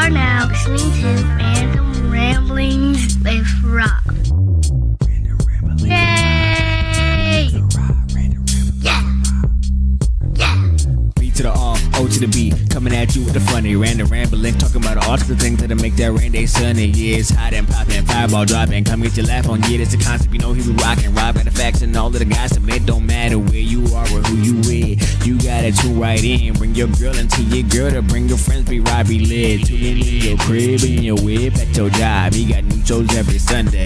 are now listening to Random Ramblings with Rob. Yay! Yeah! B to the R, O to the B, coming at you with the funny random rambling, talking about all the things that'll make that rain day sunny. Yeah, it's hot and popping, fireball dropping, come get your laugh on. Yeah, that's the concept, you know he be rocking, robbing the facts and all of the gossip. It don't matter where you are or who you with, you gotta tune right in. Bring your girl into your girl to bring your friends, be Robbie led. Tune in your crib, in your whip, at your job. He got new shows every Sunday.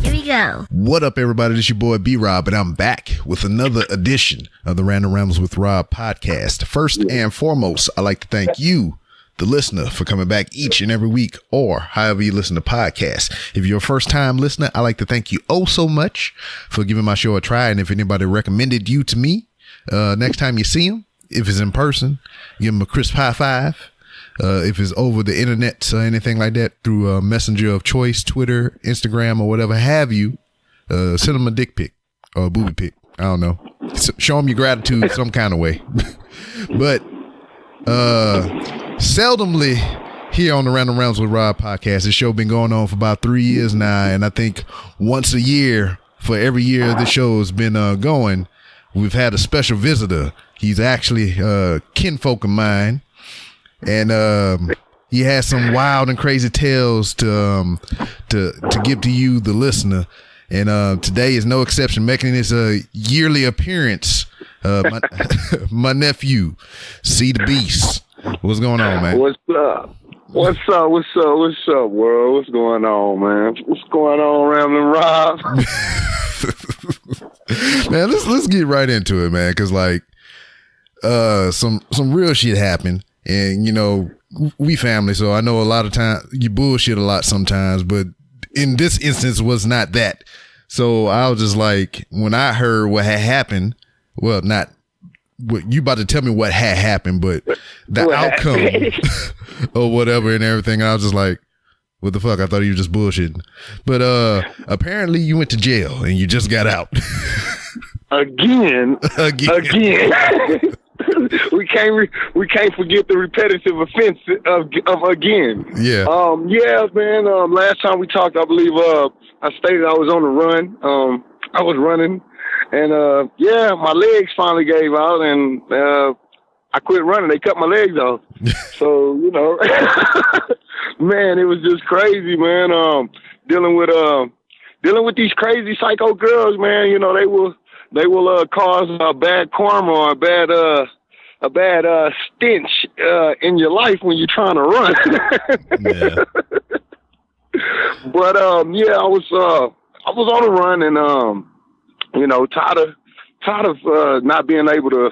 Here we go. What up, everybody? This your boy B-Rob, and I'm back with another edition of the Random Rambles with Rob podcast. First and foremost, I'd like to thank you, the listener, for coming back each and every week, or however you listen to podcasts. If you're a first-time listener, I'd like to thank you oh so much for giving my show a try. And if anybody recommended you to me, next time you see them, if it's in person, give them a crisp high five. If it's over the internet or anything like that, through a messenger of choice, Twitter, Instagram, or whatever have you, send them a dick pic or a booby pic. I don't know. Show them your gratitude some kind of way. But seldomly here on the Random Rounds with Rob podcast, this show been going on for about 3 years now, and I think once a year for every year the show has been going, we've had a special visitor. He's actually kinfolk of mine. And he has some wild and crazy tales to give to you, the listener. And today is no exception, making this a yearly appearance. My nephew, C the Beast. What's going on, man? What's up? What's up? What's up? What's up, world? What's going on, man? What's going on, Ramblin' Rob? Man, let's get right into it, man. Cause like some real shit happened. And, you know, we family, so I know a lot of times you bullshit a lot sometimes, but in this instance was not that. So I was just like, when I heard what had happened, well, not what you about to tell me what had happened, but the outcome or whatever and everything, I was just like, what the fuck? I thought you were just bullshitting. But apparently you went to jail and you just got out. Again. We can't forget the repetitive offense of again. Yeah. Yeah, man. Last time we talked, I believe I stated I was on the run. I was running, and yeah, my legs finally gave out, and I quit running. They cut my legs off. So you know, man, it was just crazy, man. Dealing with these crazy psycho girls, man. You know, they will cause a bad karma or a bad stench in your life when you're trying to run. Yeah. But yeah, I was on a run, and you know, tired of not being able to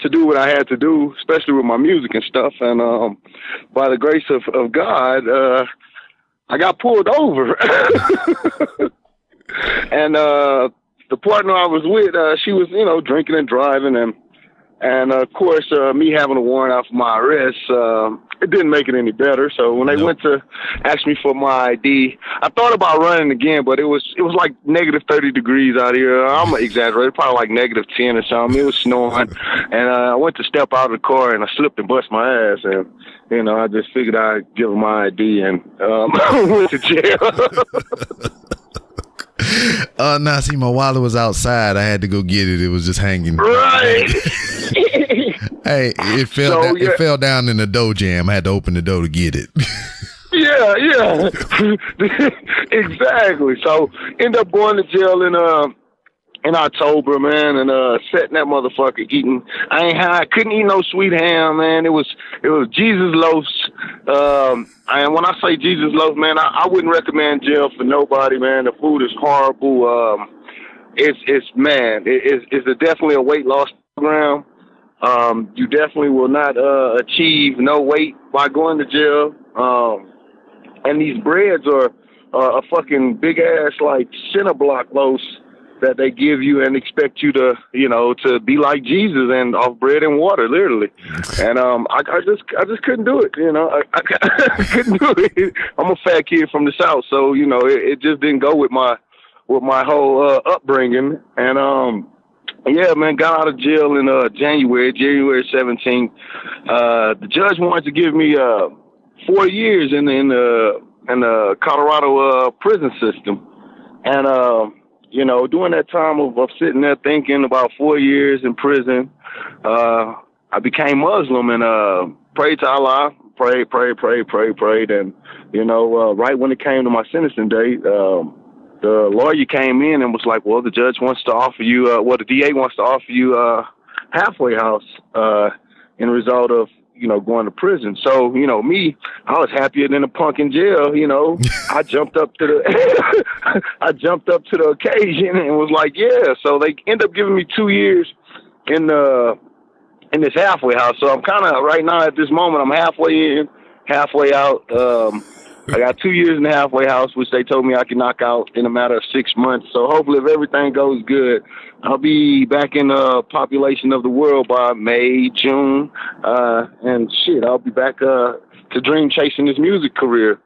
do what I had to do, especially with my music and stuff. And by the grace of God, I got pulled over. And the partner I was with, she was, you know, drinking and driving, and of course, me having a warrant out for my arrest, it didn't make it any better. So when they went to ask me for my ID, I thought about running again, but it was like negative 30 degrees out here. I'm exaggerating, probably like negative 10 or something. It was snowing, and I went to step out of the car, and I slipped and bust my ass, and you know, I just figured I'd give them my ID, and went to jail. Nah, see, my wallet was outside. I had to go get it. It was just hanging. Right. Hey, it fell down in the dough jam. I had to open the door to get it. Yeah. Exactly. So end up going to jail in October, man, and setting that motherfucker eating. I couldn't eat no sweet ham, man. It was Jesus loaves. And when I say Jesus loaves, man, I wouldn't recommend jail for nobody, man. The food is horrible. It's definitely a weight loss program. You definitely will not achieve no weight by going to jail. And these breads are a fucking big ass like cinder block loaves that they give you and expect you to, you know, to be like Jesus and off bread and water, literally. And I just couldn't do it, you know. I couldn't do it. I'm a fat kid from the South, so you know it just didn't go with my whole upbringing. And Yeah, man, got out of jail in January 17th. The judge wanted to give me 4 years in the Colorado prison system, and during that time of sitting there thinking about 4 years in prison, I became Muslim and prayed to Allah, prayed, and right when it came to my sentencing date, the lawyer came in and was like, well, the judge wants to offer you, the DA wants to offer you halfway house in result of, going to prison. So, me, I was happier than a punk in jail, I jumped up to the occasion and was like, yeah. So they end up giving me 2 years in this halfway house. So I'm kind of right now at this moment, I'm halfway in, halfway out. I got 2 years in the halfway house, which they told me I could knock out in a matter of 6 months. So hopefully, if everything goes good, I'll be back in the population of the world by May, June, and I'll be back to dream chasing this music career.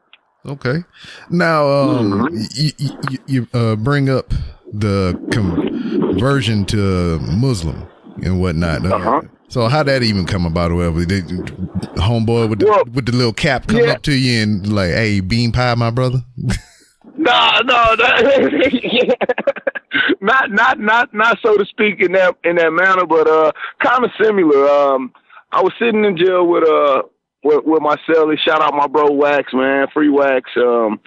Okay. Now, you bring up the conversion to Muslim and whatnot. So how that even come about? Whatever, homeboy with the little cap come up to you and like, hey, bean pie, my brother. No, not so to speak in that manner, but kind of similar. I was sitting in jail with my cellie. Shout out my bro Wax, man, Free Wax. And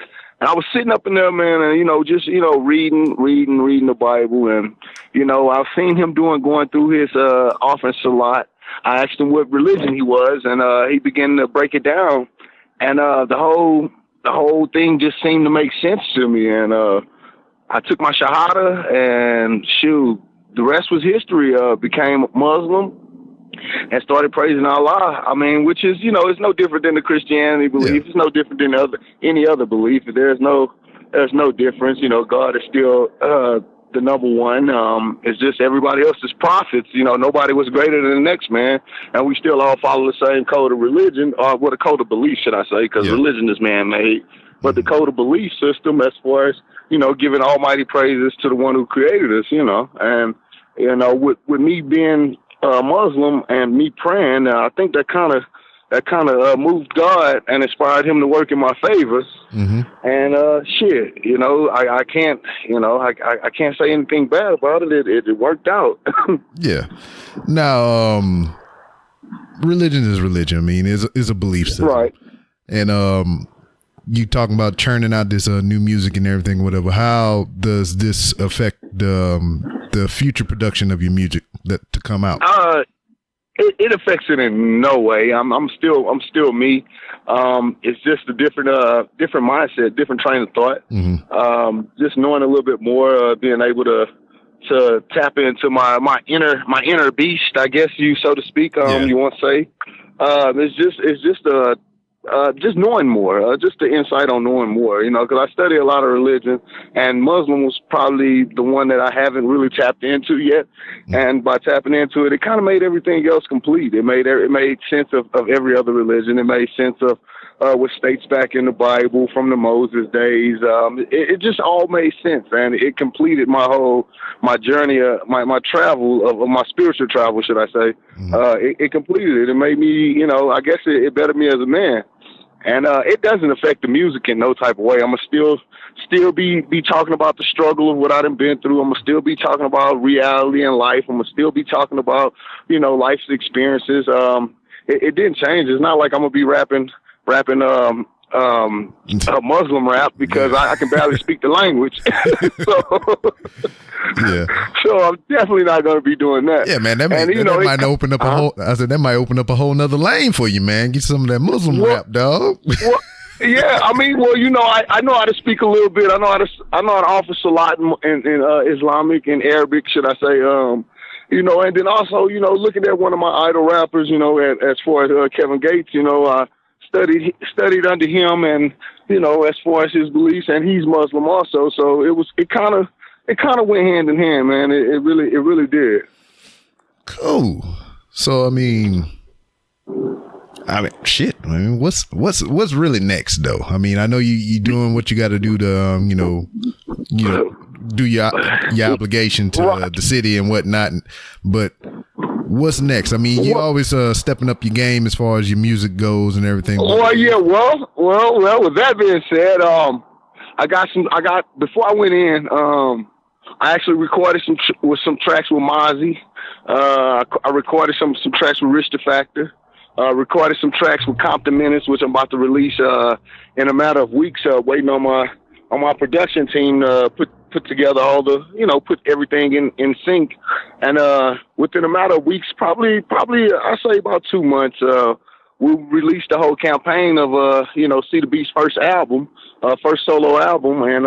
I was sitting up in there, man, and, just, reading the Bible. And, I've seen him going through his offense a lot. I asked him what religion he was, and he began to break it down. And the whole thing just seemed to make sense to me. And I took my Shahada, and the rest was history. Became Muslim and started praising Allah. I mean, which is, it's no different than the Christianity belief. Yeah. It's no different than any other belief. There's no difference. God is still the number one. It's just everybody else is prophets. Nobody was greater than the next man, and we still all follow the same code of religion, or a code of belief, should I say? Because religion is man-made, but the code of belief system, as far as giving almighty praises to the one who created us. And with me being Muslim and me praying, I think that kind of moved God and inspired him to work in my favor. Mm-hmm. And I can't I can't say anything bad about it. It worked out. Yeah. Now, religion is religion. I mean, is a belief system, right? And you talking about churning out this new music and everything, whatever. How does this affect the future production of your music to come out? It affects it in no way. I'm still me. It's just a different mindset, different train of thought. Mm-hmm. Just knowing a little bit more, being able to tap into my inner beast, I guess so to speak. You want to say? It's just knowing more, just the insight on knowing more, because I study a lot of religion, and Muslim was probably the one that I haven't really tapped into yet. Mm-hmm. And by tapping into it, it kind of made everything else complete. It made sense of every other religion. It made sense of what states back in the Bible from the Moses days. It just all made sense, and it completed my journey, my travel of my spiritual travel, should I say. Mm-hmm. It completed it. It made me, I guess it bettered me as a man. And it doesn't affect the music in no type of way. I'm going to still be talking about the struggle of what I've been through. I'm going to still be talking about reality in life. I'm going to still be talking about, life's experiences. It didn't change. It's not like I'm going to be rapping a Muslim rap, because I can barely speak the language. So I'm definitely not going to be doing that. Yeah, man. That might open up that might open up a whole nother lane for you, man. Get some of that Muslim rap, dog. Yeah, I mean, I know how to speak a little bit. I know how to offer salat in Islamic and Arabic, should I say? And then also, looking at one of my idol rappers, as far as Kevin Gates, I studied under him, and as far as his beliefs, and he's Muslim also. So it kind of went hand in hand, man. It really did. Cool. So I mean, shit. I mean, what's really next though? I mean, I know you doing what you got to do to do your obligation to the city and whatnot. But what's next? I mean, you always stepping up your game as far as your music goes and everything. Well, yeah. Well. With that being said, before I went in, I actually recorded some tracks with Mozzie. I recorded some tracks with Rich the Factor. Recorded some tracks with Compton Menace, which I'm about to release in a matter of weeks. Waiting on my production team to put together all the, put everything in sync. And within a matter of weeks, probably I say about 2 months, we'll release the whole campaign of C the Beast's first album, first solo album. And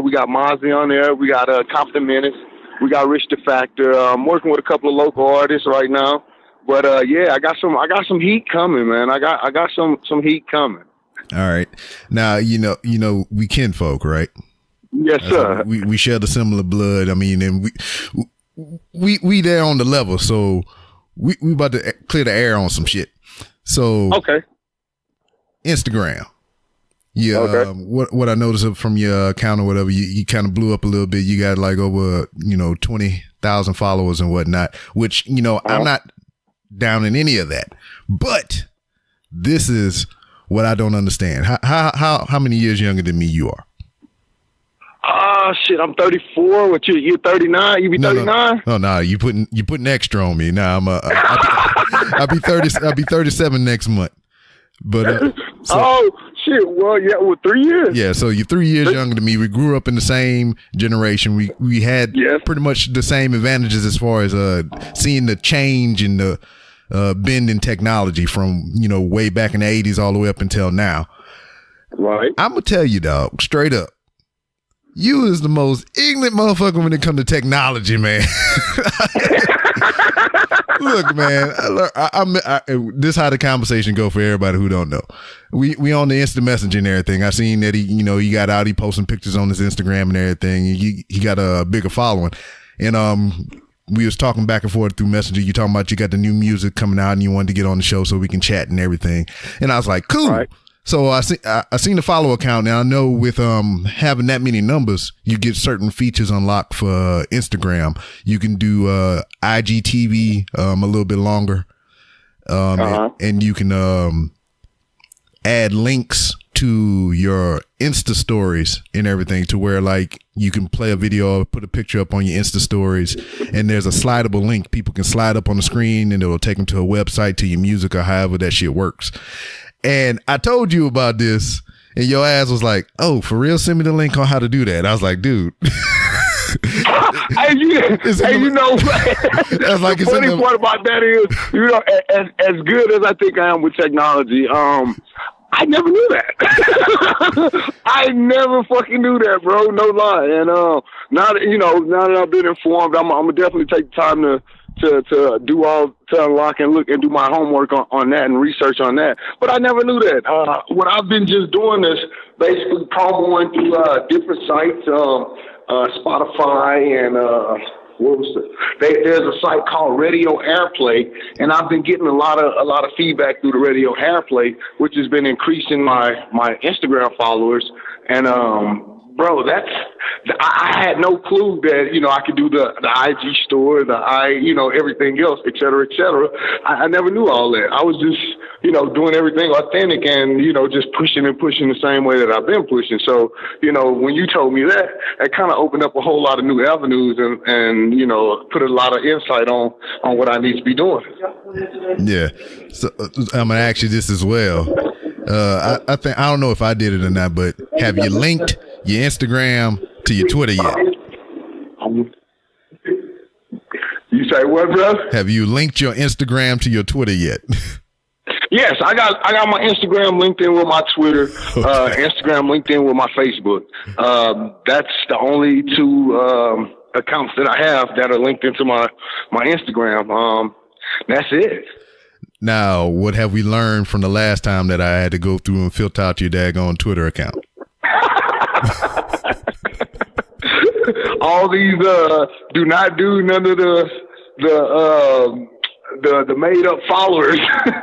we got Mozzie on there, we got Compton Menace, we got Rich the Factor. I'm working with a couple of local artists right now. But I got some heat coming, man. I got some heat coming. All right. Now, we kinfolk, right? Yes, sir. We share the similar blood. I mean, and we there on the level, so we about to clear the air on some shit. So okay. Instagram. Yeah. Okay. What I noticed from your account or whatever, you kind of blew up a little bit. You got like over 20,000 followers and whatnot. Which I'm not down in any of that, but this is what I don't understand. How many years younger than me you are? Shit, I'm 34. What you're 39? You be 39? No, you putting extra on me. Nah, I'll be 30. I'll be 37 next month. But shit. Well, yeah, 3 years. Yeah, so you're 3 years younger than me. We grew up in the same generation. We had pretty much the same advantages as far as seeing the change in the bend in technology from way back in the 80s all the way up until now. Right. I'm gonna tell you, dog, straight up, you is the most ignorant motherfucker when it comes to technology, man. Look, man, this how the conversation go for everybody who don't know. We on the instant messenger and everything. I seen that he got out, he posting pictures on his Instagram and everything. He got a bigger following, and we was talking back and forth through Messenger. You talking about you got the new music coming out and you wanted to get on the show so we can chat and everything. And I was like, cool. Right. So I seen the follow account. Now I know with having that many numbers, you get certain features unlocked for Instagram. You can do IGTV a little bit longer, and you can add links to your Insta stories and everything to where like you can play a video or put a picture up on your Insta stories, and there's a slidable link people can slide up on the screen and it'll take them to a website, to your music, or however that shit works. And I told you about this and your ass was like, oh, for real? Send me the link on how to do that. I was like, dude. That's like the funny part about that is, as good as I think I am with technology, I never knew that. I never fucking knew that, bro. No lie. And now that I've been informed, I'm gonna definitely take time to unlock and look and do my homework on that and research on that. But I never knew that. What I've been just doing is basically promoting through different sites, Spotify and there's a site called Radio Airplay, and I've been getting a lot of feedback through the Radio Airplay, which has been increasing my Instagram followers. And bro, I had no clue that I could do the IG store, everything else, et cetera, et cetera. I never knew all that. I was just doing everything authentic and just pushing the same way that I've been pushing. So when you told me that, it kind of opened up a whole lot of new avenues and put a lot of insight on what I need to be doing. Yeah. So I'm gonna ask you this as well. I think, I don't know if I did it or not, but have you linked your Instagram to your Twitter yet? You say what, bro? Have you linked your Instagram to your Twitter yet? Yes, I got my Instagram linked in with my Twitter, Instagram linked in with my Facebook. That's the only two accounts that I have that are linked into my Instagram. That's it. Now, what have we learned from the last time that I had to go through and filter out your daggone Twitter account? All these do not do none of the made up followers.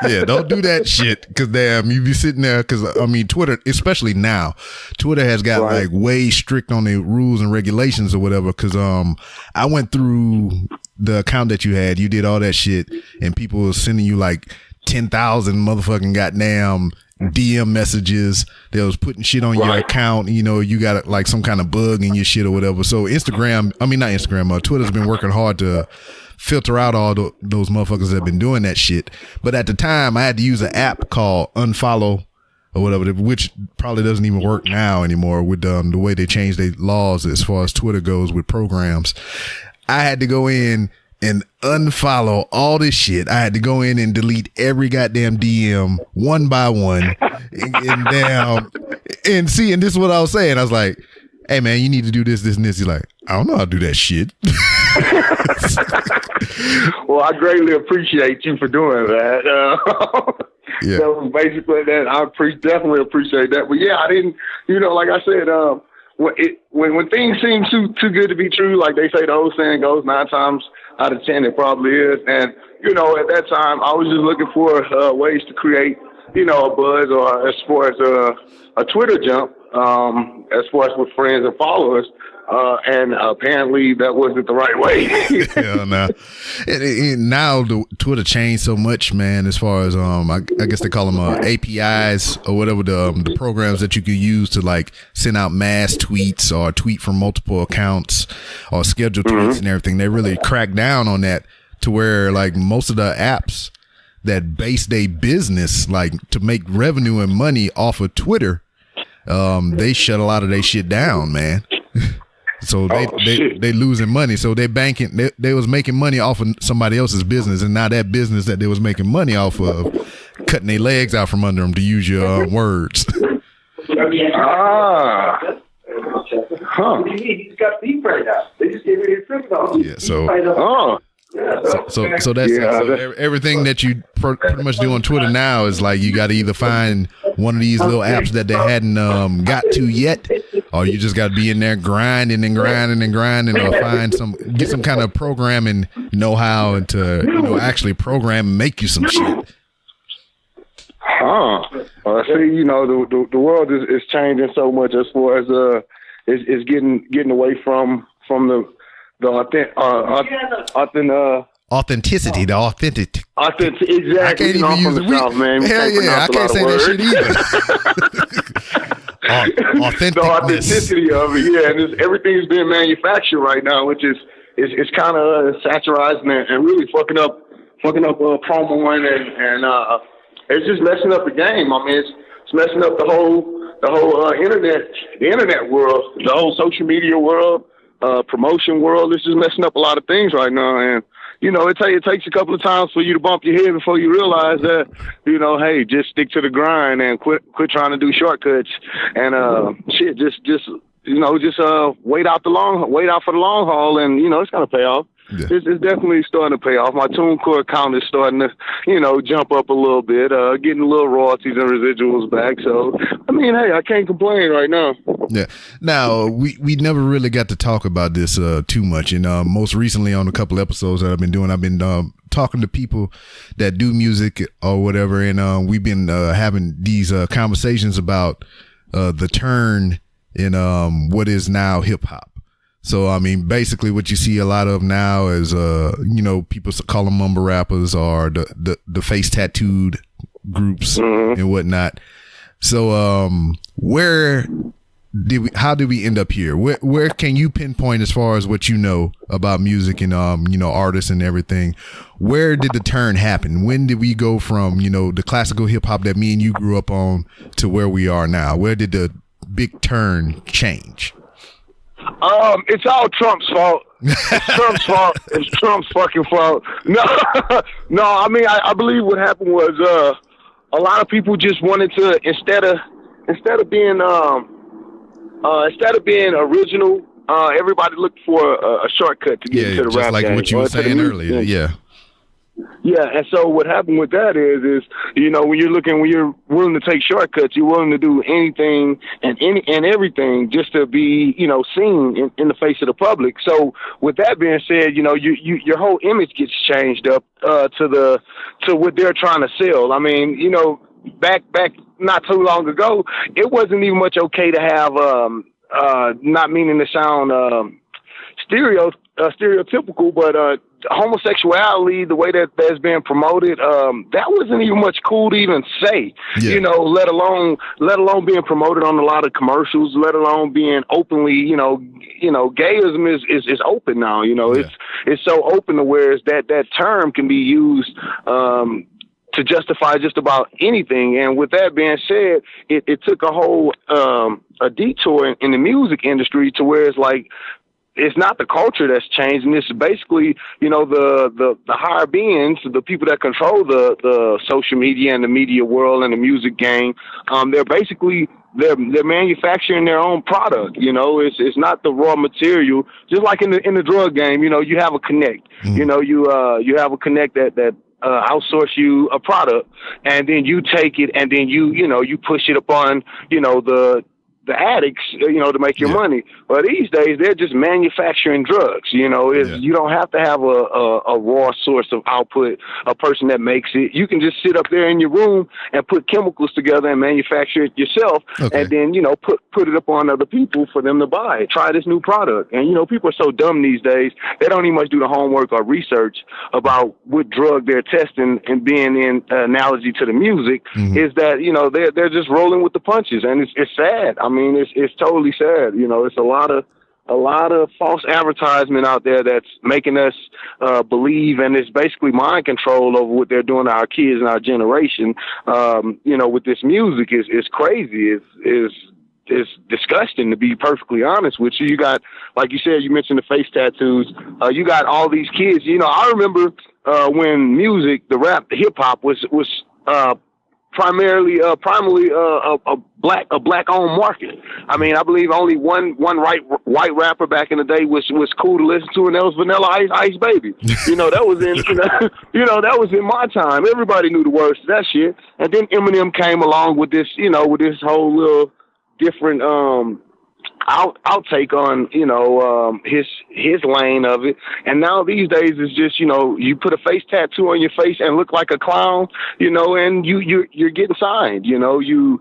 Yeah, don't do that shit. Cause damn, you be sitting there. Cause I mean, Twitter, especially now, Twitter has got like way strict on the rules and regulations or whatever. Cause I went through the account that you had. You did all that shit, and people were sending you like 10,000 motherfucking goddamn DM messages. They was putting shit on your account. You know, you got like some kind of bug in your shit or whatever. So Twitter's been working hard to filter out all those motherfuckers that have been doing that shit. But at the time, I had to use an app called Unfollow or whatever, which probably doesn't even work now anymore with the way they changed their laws as far as Twitter goes with programs. I had to go in and unfollow all this shit. I had to go in and delete every goddamn DM one by one. And this is what I was saying. I was like, hey man, you need to do this, this, and this. He's like, I don't know how to do that shit. Well, I greatly appreciate you for doing that. Yeah. That was basically that. I definitely appreciate that. But yeah, I didn't, like I said, when things seem too good to be true, like they say the old saying goes, 9 times out of 10 it probably is. And, at that time, I was just looking for ways to create, a buzz, or as far as a Twitter jump, as far as with friends and followers. And apparently that wasn't the right way. Yeah, nah. And now the Twitter changed so much, man, as far as I guess they call them APIs or whatever, the programs that you could use to like send out mass tweets or tweet from multiple accounts or schedule tweets and everything. They really cracked down on that to where like most of the apps that base their business like to make revenue and money off of Twitter, they shut a lot of their shit down, man. So they losing money. So they banking. They was making money off of somebody else's business, and now that business that they was making money off of, cutting their legs out from under them, to use your words. He's got beef right now. They just gave me his $6. Yeah. So that's everything that you pretty much do on Twitter now is like you got to either find one of these little apps that they hadn't got to yet, or you just got to be in there grinding, or get some kind of programming know-how and to actually program and make you some shit. See, the world is changing so much as far as is getting away from the authenticity, the authentic. Exactly. I can't even use it. South, man. Hell yeah, I can't say that shit either. Authentic. The authenticity of it, yeah, and everything's being manufactured right now, which is kind of satirizing and really fucking up promoing and it's just messing up the game. I mean, it's messing up the whole internet world, the whole social media world. Promotion world. This is messing up a lot of things right now, and it takes a couple of times for you to bump your head before you realize that hey, just stick to the grind and quit trying to do shortcuts and just wait out for the long haul, and it's gonna pay off. Yeah. It's definitely starting to pay off. My TuneCore count is starting to, jump up a little bit, getting a little royalties and residuals back. So, I mean, hey, I can't complain right now. Yeah. Now, we never really got to talk about this too much. And most recently on a couple episodes that I've been doing, I've been talking to people that do music or whatever. And we've been having these conversations about the turn in what is now hip hop. So, I mean, basically what you see a lot of now is, people call them mumble rappers or the face tattooed groups and whatnot. So, how did we end up here? Where can you pinpoint as far as what you know about music and, artists and everything? Where did the turn happen? When did we go from, the classical hip hop that me and you grew up on to where we are now? Where did the big turn change? It's all Trump's fault. It's Trump's fault. It's Trump's fucking fault. No. I mean, I believe what happened was a lot of people just wanted to instead of being original, everybody looked for a shortcut to get into the rap like game. What you were saying earlier. Yeah. Yeah, and so what happened with that is you know, when you're willing to take shortcuts, you're willing to do anything and everything just to be, you know, seen in the face of the public. So with that being said, you know, your whole image gets changed up to what they're trying to sell. I mean, you know, back not too long ago, it wasn't even much okay to have not meaning to sound stereotypical, but homosexuality, the way that that's being promoted, that wasn't even much cool to even say, you know, let alone being promoted on a lot of commercials, let alone being openly, you know, gayism is open now, you know, it's so open to where that term can be used, to justify just about anything. And with that being said, it took a whole, a detour in the music industry to where it's like, it's not the culture that's changing. It's basically, you know, the higher beings, the people that control the social media and the media world and the music game. They're basically, they're manufacturing their own product. You know, it's not the raw material. Just like in the drug game, you know, you have a connect. You know, you have a connect that outsource you a product, and then you take it and then you push it upon, you know, the addicts, you know, to make your money. But these days they're just manufacturing drugs. You know, you don't have to have a raw source of output, a person that makes it. You can just sit up there in your room and put chemicals together and manufacture it yourself, and then, you know, put it up on other people for them to buy. Try this new product. And, you know, people are so dumb these days, they don't even much do the homework or research about what drug they're testing. And being in analogy to the music, is that, you know, they're just rolling with the punches, and it's sad. I mean, it's totally sad. You know, it's a lot of false advertisement out there that's making us believe, and it's basically mind control over what they're doing to our kids and our generation. You know, with this music is crazy. It's disgusting, to be perfectly honest with you. You got, like you said, you mentioned the face tattoos. You got all these kids. You know, I remember when music, the rap, the hip hop was primarily a black owned market. I mean, I believe only one white rapper back in the day was cool to listen to, and that was Vanilla Ice Baby. You know, that was in that was in my time. Everybody knew the words to that shit. And then Eminem came along with this, you know, with this whole little different outtake on, you know, his lane of it. And now these days it's just, you know, you put a face tattoo on your face and look like a clown, you know, and you're getting signed. You know, you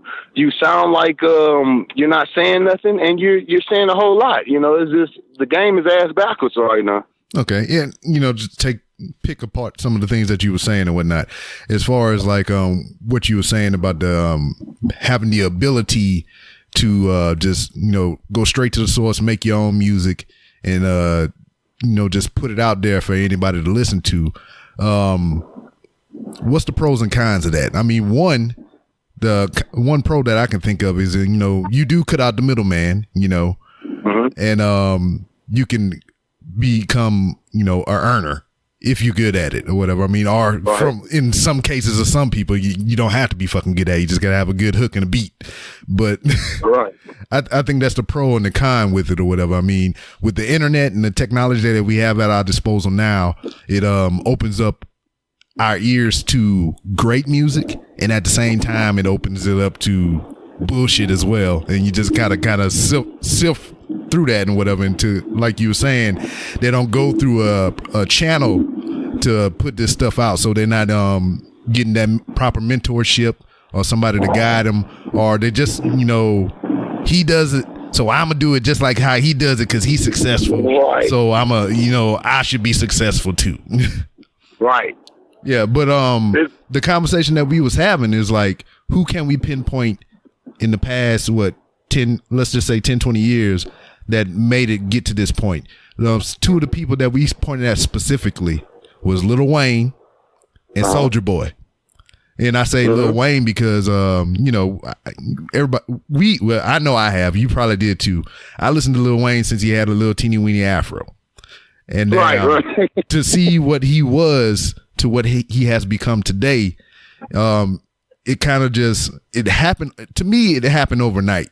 sound like you're not saying nothing, and you're saying a whole lot. You know, it's just, the game is ass backwards right now. Okay, yeah, you know, just pick apart some of the things that you were saying and whatnot, as far as like what you were saying about the having the ability to just, you know, go straight to the source, make your own music, and you know, just put it out there for anybody to listen to. What's the pros and cons of that? I mean, the one pro that I can think of is, you know, you do cut out the middleman, you know, and you can become, you know, an earner if you're good at it or whatever. I mean, in some cases of some people, you don't have to be fucking good at it. You just gotta have a good hook and a beat. But I think that's the pro and the con with it or whatever. I mean, with the internet and the technology that we have at our disposal now, it opens up our ears to great music, and at the same time, it opens it up to bullshit as well. And you just kind of sift through that and whatever, into, like you were saying, they don't go through a channel to put this stuff out, so they're not getting that proper mentorship or somebody to guide them, or they just, you know, he does it, so I'm gonna do it just like how he does it because he's successful, so I should be successful too. Right. Yeah, but the conversation that we was having is like, who can we pinpoint in the past, let's just say 10, 20 years, that made it get to this point? Two of the people that we pointed at specifically was Lil Wayne and Soulja Boy. And I say Lil Wayne because, you know, everybody, I know I have, you probably did too. I listened to Lil Wayne since he had a little teeny weeny afro. And to see what he was to what he has become today, it kind of just, it happened to me. It happened overnight.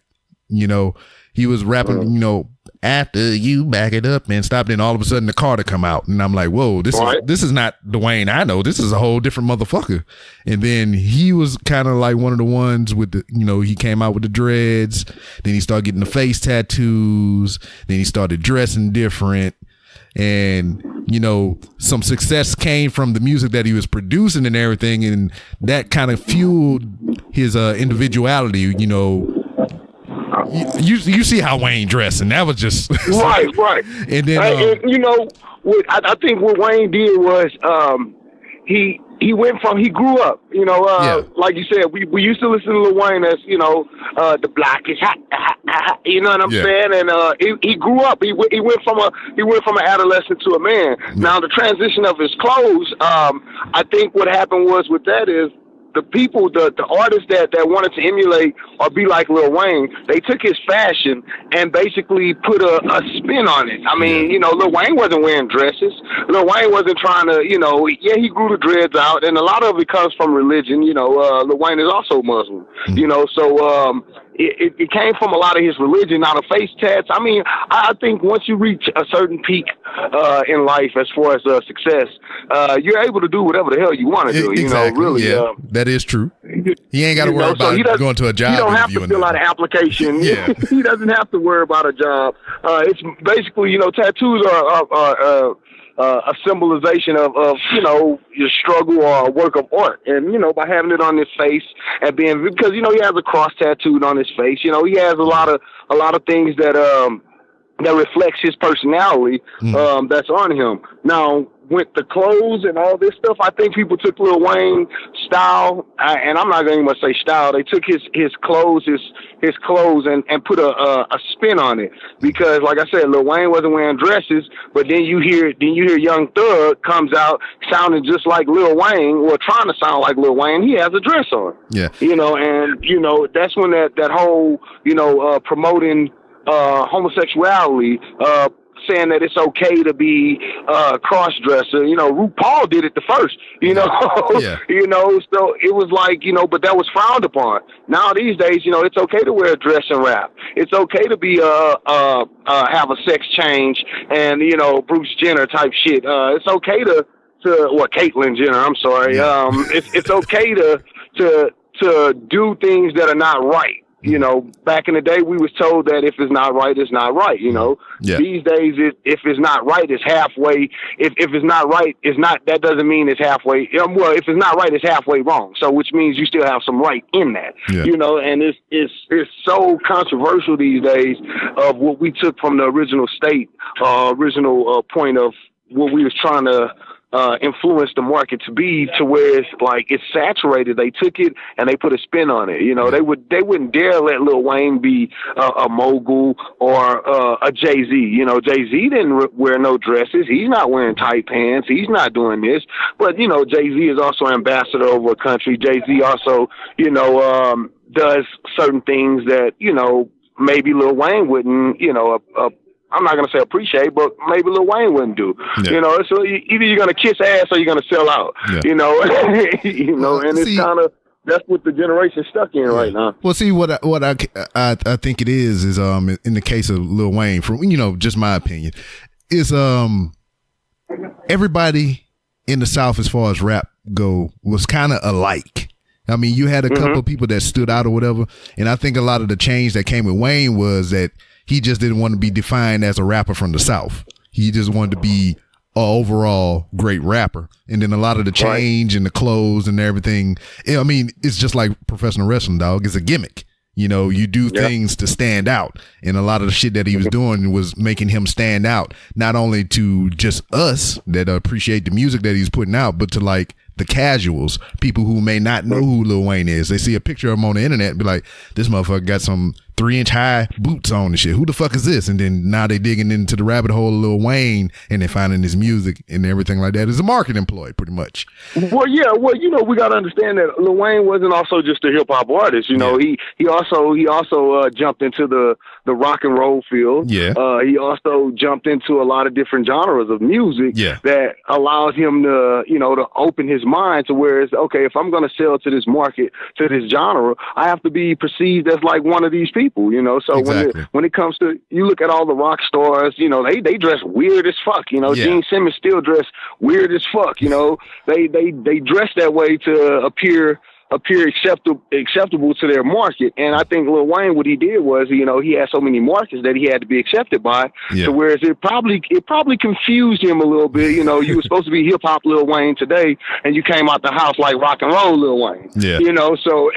You know, he was rapping, you know, after you back it up and stopped, and all of a sudden the car to come out, and I'm like, whoa, this is not the Wayne I know. This is a whole different motherfucker. And then he was kind of like one of the ones with the, you know, he came out with the dreads, then he started getting the face tattoos, then he started dressing different. And, you know, some success came from the music that he was producing and everything, and that kind of fueled his individuality. You know, you see how Wayne dressed, and that was just right. And then and, you know, I think what Wayne did was he grew up, you know, like you said, we used to listen to Lil Wayne as, you know, the block is hot, you know what I'm saying? And he grew up. He went from an adolescent to a man. Now the transition of his clothes, I think what happened was with that is the people, the artists that wanted to emulate or be like Lil Wayne, they took his fashion and basically put a spin on it. I mean, you know, Lil Wayne wasn't wearing dresses. Lil Wayne wasn't trying to, you know, he grew the dreads out, and a lot of it comes from religion. You know, Lil Wayne is also Muslim. You know, so it came from a lot of his religion, not a face tats. I mean, I think once you reach a certain peak in life as far as success, you're able to do whatever the hell you want to do. Exactly. You know, really. That is true. He ain't got to worry about going to a job. He don't have to fill out an application. He doesn't have to worry about a job. It's basically, you know, tattoos are a symbolization of, you know, your struggle or a work of art. And, you know, by having it on his face and because, you know, he has a cross tattooed on his face, you know, he has a lot of things that reflects his personality, that's on him. Now, with the clothes and all this stuff, I think people took Lil Wayne's style, and I'm not going to even say style. They took his clothes, his clothes, and put a spin on it. Because, like I said, Lil Wayne wasn't wearing dresses, but then you hear Young Thug comes out sounding just like Lil Wayne, or trying to sound like Lil Wayne. He has a dress on. Yeah, you know, and you know that's when that whole, you know, promoting homosexuality, saying that it's okay to be cross-dresser. You know, RuPaul did it the first, you know. You know, so it was like, you know, but that was frowned upon. Now these days, you know, it's okay to wear a dress and rap. It's okay to be have a sex change and, you know, Bruce Jenner type shit. It's okay to Caitlyn Jenner, I'm sorry. It's okay to do things that are not right. You know, back in the day, we was told that if it's not right, it's not right. You know, these days, if it's not right, it's halfway. If it's not right, it's not. That doesn't mean it's halfway. Well, if it's not right, it's halfway wrong. So, which means you still have some right in that. You know, and it's so controversial these days of what we took from the original state, original point of what we was trying to influence the market to be, to where it's like it's saturated. They took it and they put a spin on it. You know, they wouldn't dare let Lil Wayne be a mogul or a Jay-Z. You know, Jay-Z didn't wear no dresses. He's not wearing tight pants. He's not doing this. But, you know, Jay-Z is also ambassador over a country. Jay-Z also, you know, does certain things that, you know, maybe Lil Wayne wouldn't, you know, I'm not going to say appreciate, but maybe Lil Wayne wouldn't do. You know, so either you're going to kiss ass or you're going to sell out. You know, you know, and it's kind of, that's what the generation stuck in right now. Well, see, what I think it is in the case of Lil Wayne, from, you know, just my opinion, is everybody in the South as far as rap go was kind of alike. I mean, you had a couple of people that stood out or whatever, and I think a lot of the change that came with Wayne was that he just didn't want to be defined as a rapper from the South. He just wanted to be an overall great rapper. And then a lot of the change and the clothes and everything, I mean, it's just like professional wrestling, dog. It's a gimmick. You know, you do things to stand out. And a lot of the shit that he was doing was making him stand out, not only to just us that appreciate the music that he's putting out, but to like the casuals, people who may not know who Lil Wayne is. They see a picture of him on the internet and be like, this motherfucker got some 3-inch high boots on and shit. Who the fuck is this? And then now they digging into the rabbit hole of Lil Wayne and they're finding his music and everything like that. It's a marketing ploy, pretty much. Well, yeah. Well, you know, we got to understand that Lil Wayne wasn't also just a hip hop artist. You know, he also jumped into the rock and roll field. He also jumped into a lot of different genres of music that allows him to, you know, to open his mind to where it's, okay, if I'm going to sell to this market, to this genre, I have to be perceived as like one of these people. people, you know. So Exactly. when it comes to, you look at all the rock stars, you know, they dress weird as fuck, you know. Yeah. Gene Simmons still dress weird as fuck, you know. They dress that way to appear acceptable to their market. And I think Lil Wayne, what he did was, you know, he had so many markets that he had to be accepted by. Yeah. So whereas it probably confused him a little bit. You know, you were supposed to be hip hop Lil Wayne today, and you came out the house like rock and roll Lil Wayne. Yeah. You know, so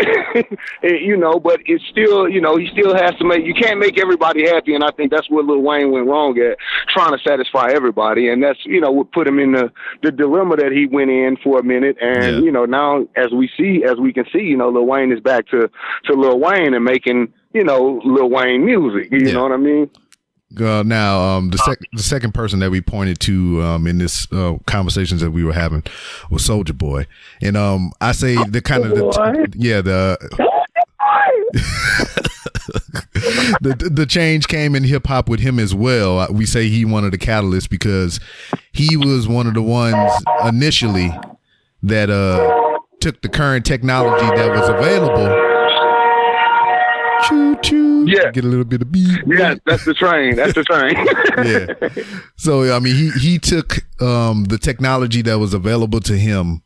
you know, but it's still, you know, he still has to you can't make everybody happy, and I think that's what Lil Wayne went wrong at, trying to satisfy everybody, and that's, you know, what put him in the dilemma that he went in for a minute. And you know, now as we can see, you know, Lil Wayne is back to Lil Wayne and making, you know, Lil Wayne music. You know what I mean? Now, the second person that we pointed to in this conversations that we were having was Soulja Boy, and I say the kind of the change came in hip hop with him as well. We say he one of the catalysts because he was one of the ones initially that took the current technology that was available. Choo choo. Yeah. Get a little bit of beat. Yeah, that's the train. That's the train. Yeah. So I mean, he took the technology that was available to him,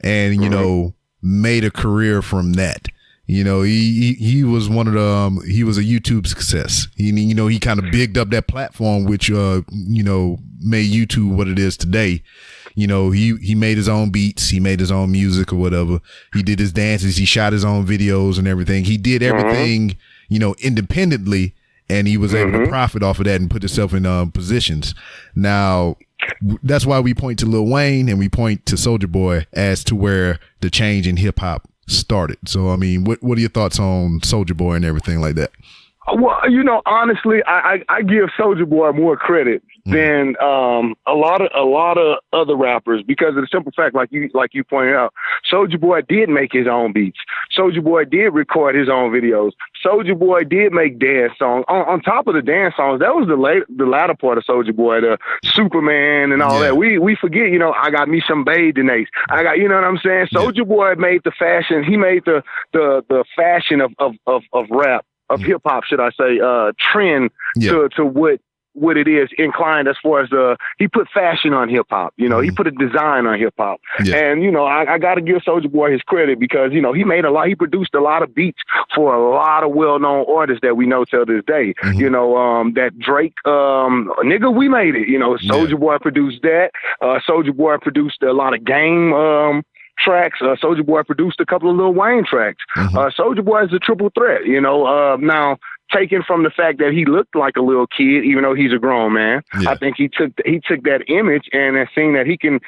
and you know, made a career from that. You know, he was one of the he was a YouTube success. You know, he kind of bigged up that platform, which you know, made YouTube what it is today. You know, he made his own beats, he made his own music or whatever. He did his dances, he shot his own videos and everything. He did everything, you know, independently, and he was able to profit off of that and put himself in positions. Now, that's why we point to Lil Wayne and we point to Soulja Boy as to where the change in hip hop started. So, I mean, what are your thoughts on Soulja Boy and everything like that? Well, you know, honestly, I give Soulja Boy more credit than a lot of other rappers, because of the simple fact, like you pointed out, Soulja Boy did make his own beats. Soulja Boy did record his own videos. Soulja Boy did make dance songs. On top of the dance songs, that was the latter part of Soulja Boy, the Superman and all that. We forget, you know, I got me some Bae Denise. I got, you know what I'm saying? Soulja Boy made the fashion. He made the fashion of rap. Of hip hop, should I say, trend to what it is inclined as far as he put fashion on hip hop. You know, he put a design on hip hop, and you know, I got to give Soulja Boy his credit, because you know, he produced a lot of beats for a lot of well known artists that we know till this day. You know, that Drake, nigga, we made it. You know, Soulja Boy produced that. Soulja Boy produced a lot of Game tracks. Soulja Boy produced a couple of Lil Wayne tracks. Soulja Boy is a triple threat, you know. Now, taken from the fact that he looked like a little kid, even though he's a grown man, I think he took that image and has seen that he can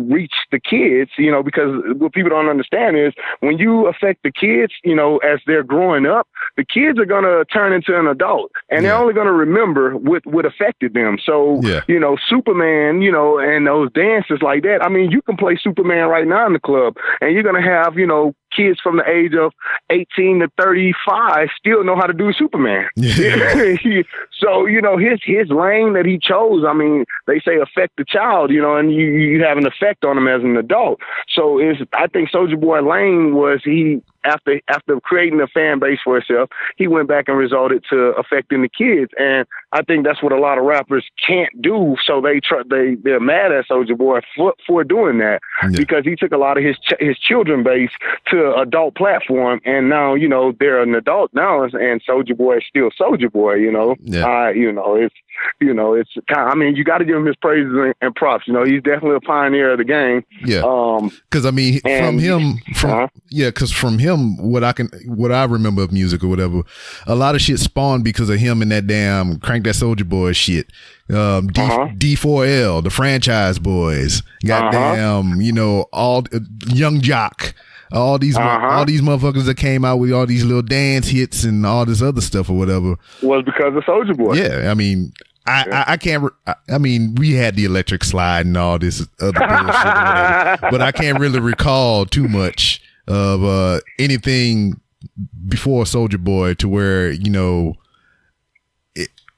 reach the kids, you know, because what people don't understand is when you affect the kids, you know, as they're growing up, the kids are going to turn into an adult, and they're only going to remember what affected them. So, you know, Superman, you know, and those dances like that, I mean, you can play Superman right now in the club, and you're going to have, you know, kids from the age of 18 to 35 still know how to do Superman. So, you know, his lane that he chose, I mean, they say affect the child, you know, and you have an effect on him as an adult. So I think Soulja Boy lane was after creating a fan base for himself, he went back and resorted to affecting the kids. And I think that's what a lot of rappers can't do. So they're mad at Soulja Boy for doing that, because he took a lot of his children base to adult platform, and now, you know, they're an adult now, and Soulja Boy is still Soulja Boy, you know. It's kind of, I mean, you got to give him his praises and props. You know, he's definitely a pioneer of the game. Because I mean, from him, what I remember of music or whatever, a lot of shit spawned because of him and that damn Crank That Soulja Boy shit. D4L, the Franchise Boys, goddamn, you know, all Young Jock. All these motherfuckers that came out with all these little dance hits and all this other stuff or whatever was because of Soulja Boy. Yeah, I mean, I can't. I mean, we had the Electric Slide and all this other bullshit, or whatever, but I can't really recall too much of anything before Soulja Boy to where, you know,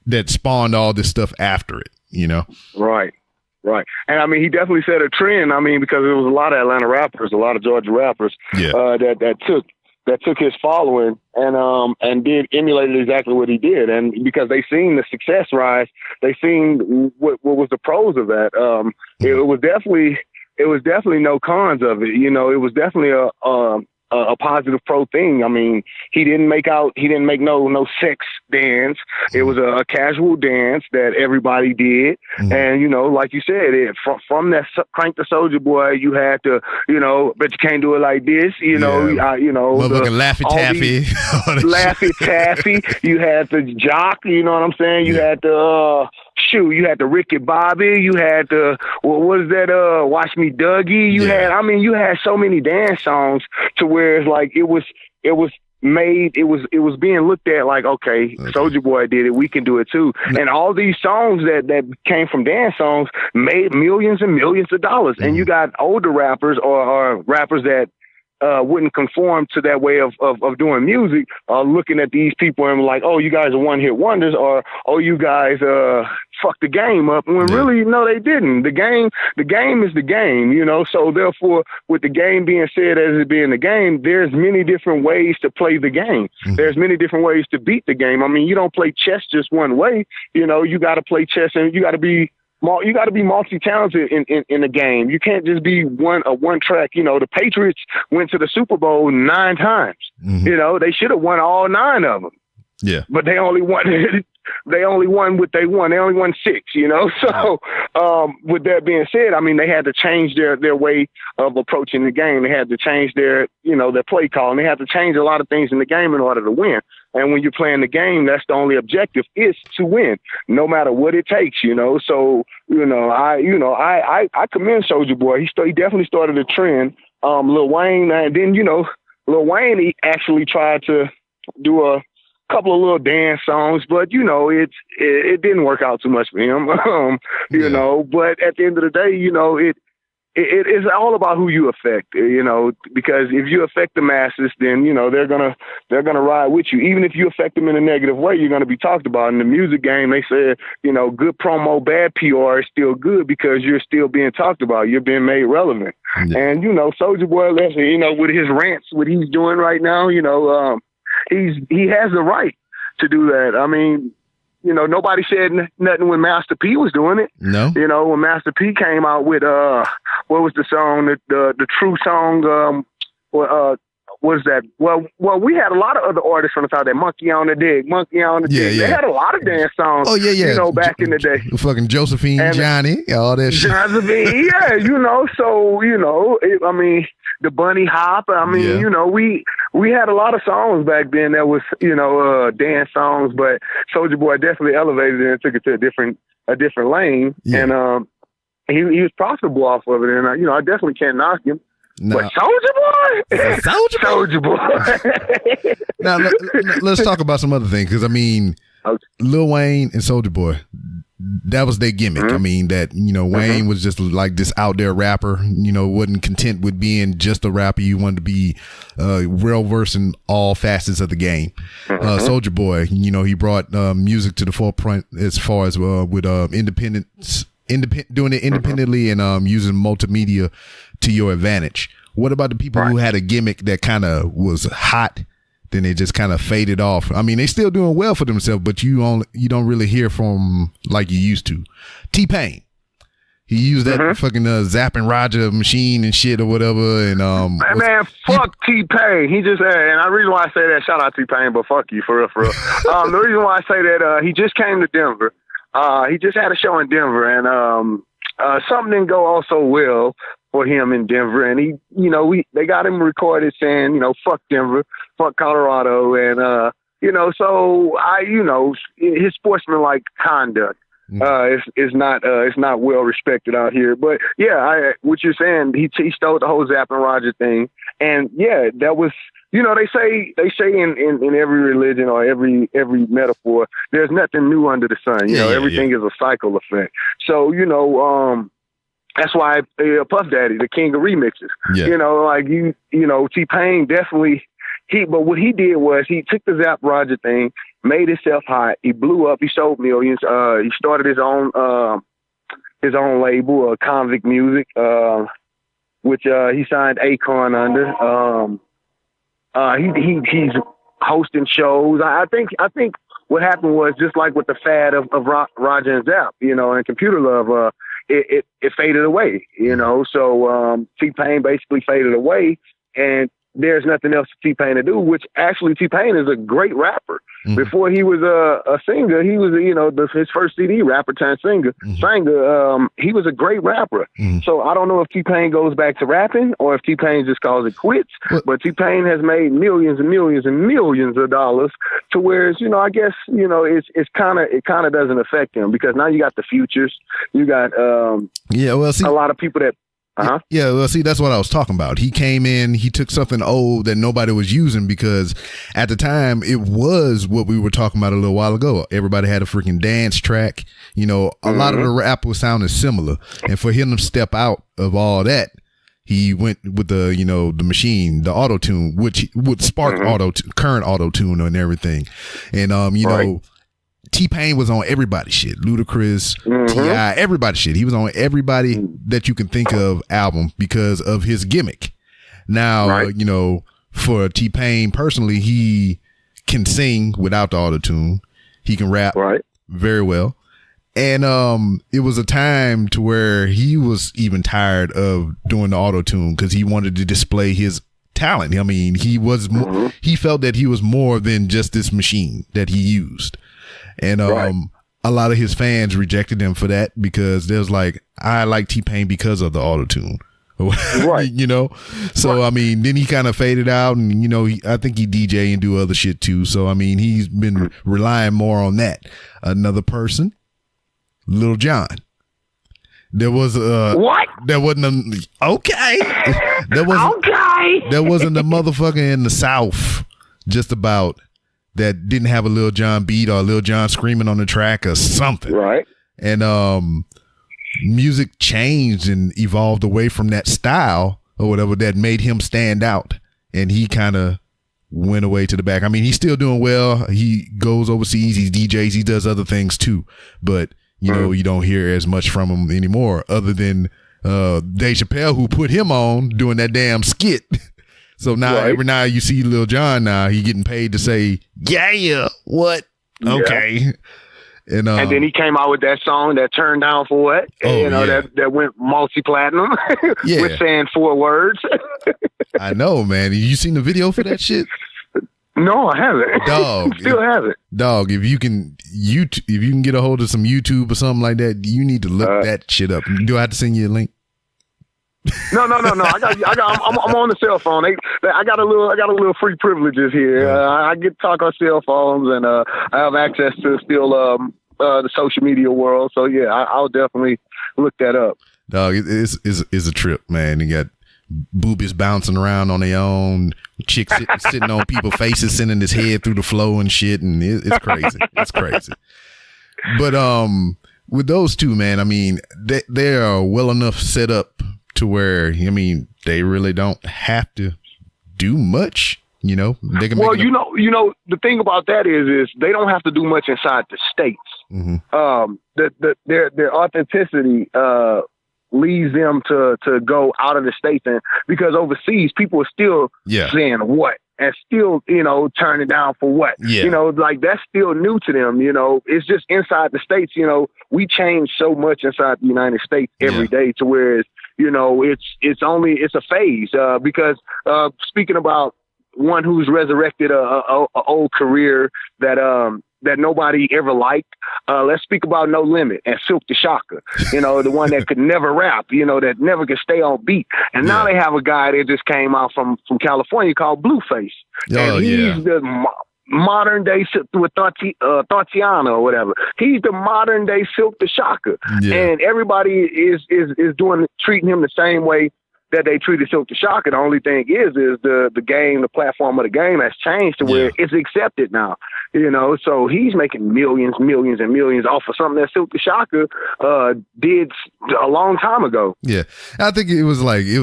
that spawned all this stuff after it. You know, right. And I mean, he definitely set a trend. I mean, because there was a lot of Atlanta rappers, a lot of Georgia rappers that that took his following and emulated exactly what he did. And because they seen the success rise, they seen what was the pros of that. It was definitely no cons of it. You know, it was definitely a positive pro thing. I mean, he didn't make no sex dance. It was a casual dance that everybody did. Mm-hmm. And, you know, like you said, from that Crank the Soulja Boy, you had to, you know, but you can't do it like this, you know, motherfucking Laffy Taffy. Laffy Taffy. You had the jock, you know what I'm saying? You had the, you had the Ricky Bobby, you had the, what was that, Watch Me Dougie, you had so many dance songs to where it's like, it was being looked at like, okay, Soulja Boy did it, we can do it too. And all these songs that came from dance songs made millions and millions of dollars. And you got older rappers or rappers that wouldn't conform to that way of doing music, looking at these people and like, oh, you guys are one-hit wonders, or oh, you guys fucked the game up, when really, no, they didn't. The game is the game, you know. So therefore, with the game being said as it being the game, there's many different ways to play the game. Mm-hmm. There's many different ways to beat the game. I mean, you don't play chess just one way. You know, you got to play chess, and you got to be multi-talented in the game. You can't just be one track. You know, the Patriots went to the Super Bowl 9 times. Mm-hmm. You know, they should have won all 9 of them. Yeah, but they only won. They only won what they won. They only won 6. You know, so with that being said, I mean, they had to change their way of approaching the game. They had to change their play call, and they had to change a lot of things in the game in order to win. And when you're playing the game, that's the only objective, is to win, no matter what it takes, you know. So, I commend Soulja Boy. He definitely started a trend. Lil Wayne, and then, Lil Wayne, he actually tried to do a couple of little dance songs, but, it didn't work out too much for him, but at the end of the day, it is all about who you affect, because if you affect the masses, then, they're going to ride with you. Even if you affect them in a negative way, you're going to be talked about. In the music game, they said, good promo, bad PR is still good because you're still being talked about. You're being made relevant. Yeah. And, Soulja Boy, with his rants, what he's doing right now, he has the right to do that. I mean, nobody said nothing when Master P was doing it. No. When Master P came out with, what was the song, the true song, what was that? Well, we had a lot of other artists from the South, that Monkey on the Dig. Yeah. They had a lot of dance songs, back in the day. Fucking Josephine, and Johnny, all that shit. Josephine, yeah, so, I mean, the Bunny Hop, I mean, we had a lot of songs back then that was, dance songs, but Soulja Boy definitely elevated it and took it to a different lane. Yeah. And he was profitable off of it. And, I definitely can't knock him. No. But Soulja Boy? Now, let's talk about some other things. Because, I mean, Lil Wayne and Soulja Boy, that was their gimmick. Mm-hmm. I mean, that, Wayne was just like this out there rapper, wasn't content with being just a rapper. You wanted to be well versed in all facets of the game. Mm-hmm. Soulja Boy, he brought music to the forefront as far as with doing it independently and using multimedia to your advantage. What about the people who had a gimmick that kind of was hot, then they just kind of faded off? I mean, they still doing well for themselves, but you don't really hear from like you used to. T-Pain, he used that fucking Zapping Roger machine and shit or whatever. And man, fuck T-Pain. He just and the reason why I say that, shout out T-Pain, but fuck you for real. The reason why I say that, he just came to Denver. He just had a show in Denver, and something didn't go all so well for him in Denver. And he, they got him recorded saying, fuck Denver, fuck Colorado, and so his sportsmanlike conduct is not well respected out here. But yeah, what you're saying, he stole the whole Zapp and Roger thing, and yeah, that was. They say in every religion or every metaphor, there's nothing new under the sun. Everything is a cycle effect. So, that's why Puff Daddy, the king of remixes. Yeah. T-Pain definitely, but what he did was he took the Zapp Roger thing, made himself hot. He blew up. He sold millions. He started his own label, Convict Music, which he signed Akon under. He's hosting shows. I think what happened was just like with the fad of Roger and Zapp, and Computer Love, it faded away, So T-Pain basically faded away, and there's nothing else for T-Pain to do, which actually T-Pain is a great rapper. Mm-hmm. Before he was a singer, he was, his first CD, rapper turned singer. Mm-hmm. He was a great rapper. Mm-hmm. So I don't know if T-Pain goes back to rapping or if T-Pain just calls it quits. But T-Pain has made millions and millions and millions of dollars to where, I guess, it kind of doesn't affect him because now you got the futures. You got a lot of people that. Uh-huh. Yeah, well, see, that's what I was talking about. He came in, he took something old that nobody was using because at the time it was what we were talking about a little while ago. Everybody had a freaking dance track. A lot of the rap was sounding similar. And for him to step out of all that, he went with the, the machine, the auto-tune, which would spark current auto-tune and everything. And, right. T-Pain was on everybody's shit. Ludacris, T.I., everybody's shit. He was on everybody that you can think of album because of his gimmick. Now, for T-Pain personally, he can sing without the auto-tune. He can rap very well. And it was a time to where he was even tired of doing the auto-tune because he wanted to display his talent. I mean, he was he felt that he was more than just this machine that he used. And a lot of his fans rejected him for that because there's like, I like T-Pain because of the auto-tune. Right. So, I mean, then he kind of faded out and, I think he DJ and do other shit too. So, I mean, he's been relying more on that. Another person, Lil Jon. There was what? There wasn't okay. There wasn't a motherfucker in the South just about that didn't have a Lil Jon beat or Lil Jon screaming on the track or something. Right. And music changed and evolved away from that style or whatever that made him stand out. And he kind of went away to the back. I mean, he's still doing well. He goes overseas. He DJs. He does other things too. But, you don't hear as much from him anymore other than Dave Chappelle, who put him on doing that damn skit. So now every now you see Lil Jon now, he getting paid to say, yeah, what? Okay. And then he came out with that song that turned down for what? That went multi-platinum with saying 4 words. I know, man. You seen the video for that shit? No, I haven't. Dog. Still haven't. Dog, if you can get a hold of some YouTube or something like that, you need to look that shit up. Do I have to send you a link? No. I'm on the cell phone. I got a little free privileges here. I get to talk on cell phones, and I have access to still the social media world. So yeah, I'll definitely look that up. Dog, it's a trip, man. You got boobies bouncing around on their own, chicks sitting on people's faces, sending his head through the flow and shit, and it's crazy. It's crazy. But with those two, man, I mean, they are well enough set up to where, I mean, they really don't have to do much, They can well, the thing about that is they don't have to do much inside the states. Mm-hmm. Their authenticity leads them to go out of the states, and because overseas people are still saying what and still turning down for what like that's still new to them. It's just inside the states. We change so much inside the United States every day to where it's a phase because speaking about one who's resurrected a old career that nobody ever liked. Let's speak about No Limit and Silk the Shocker, the one that could never rap, that never could stay on beat. And now they have a guy that just came out from California called Blueface. And he's the modern day with Tatiana or whatever. He's the modern day Silk the Shocker. And everybody is treating him the same way that they treated Silk the Shocker. The only thing is the game, the platform of the game has changed to where it's accepted now. So he's making millions and millions off of something that Silk the Shocker did a long time ago. Yeah. I think it was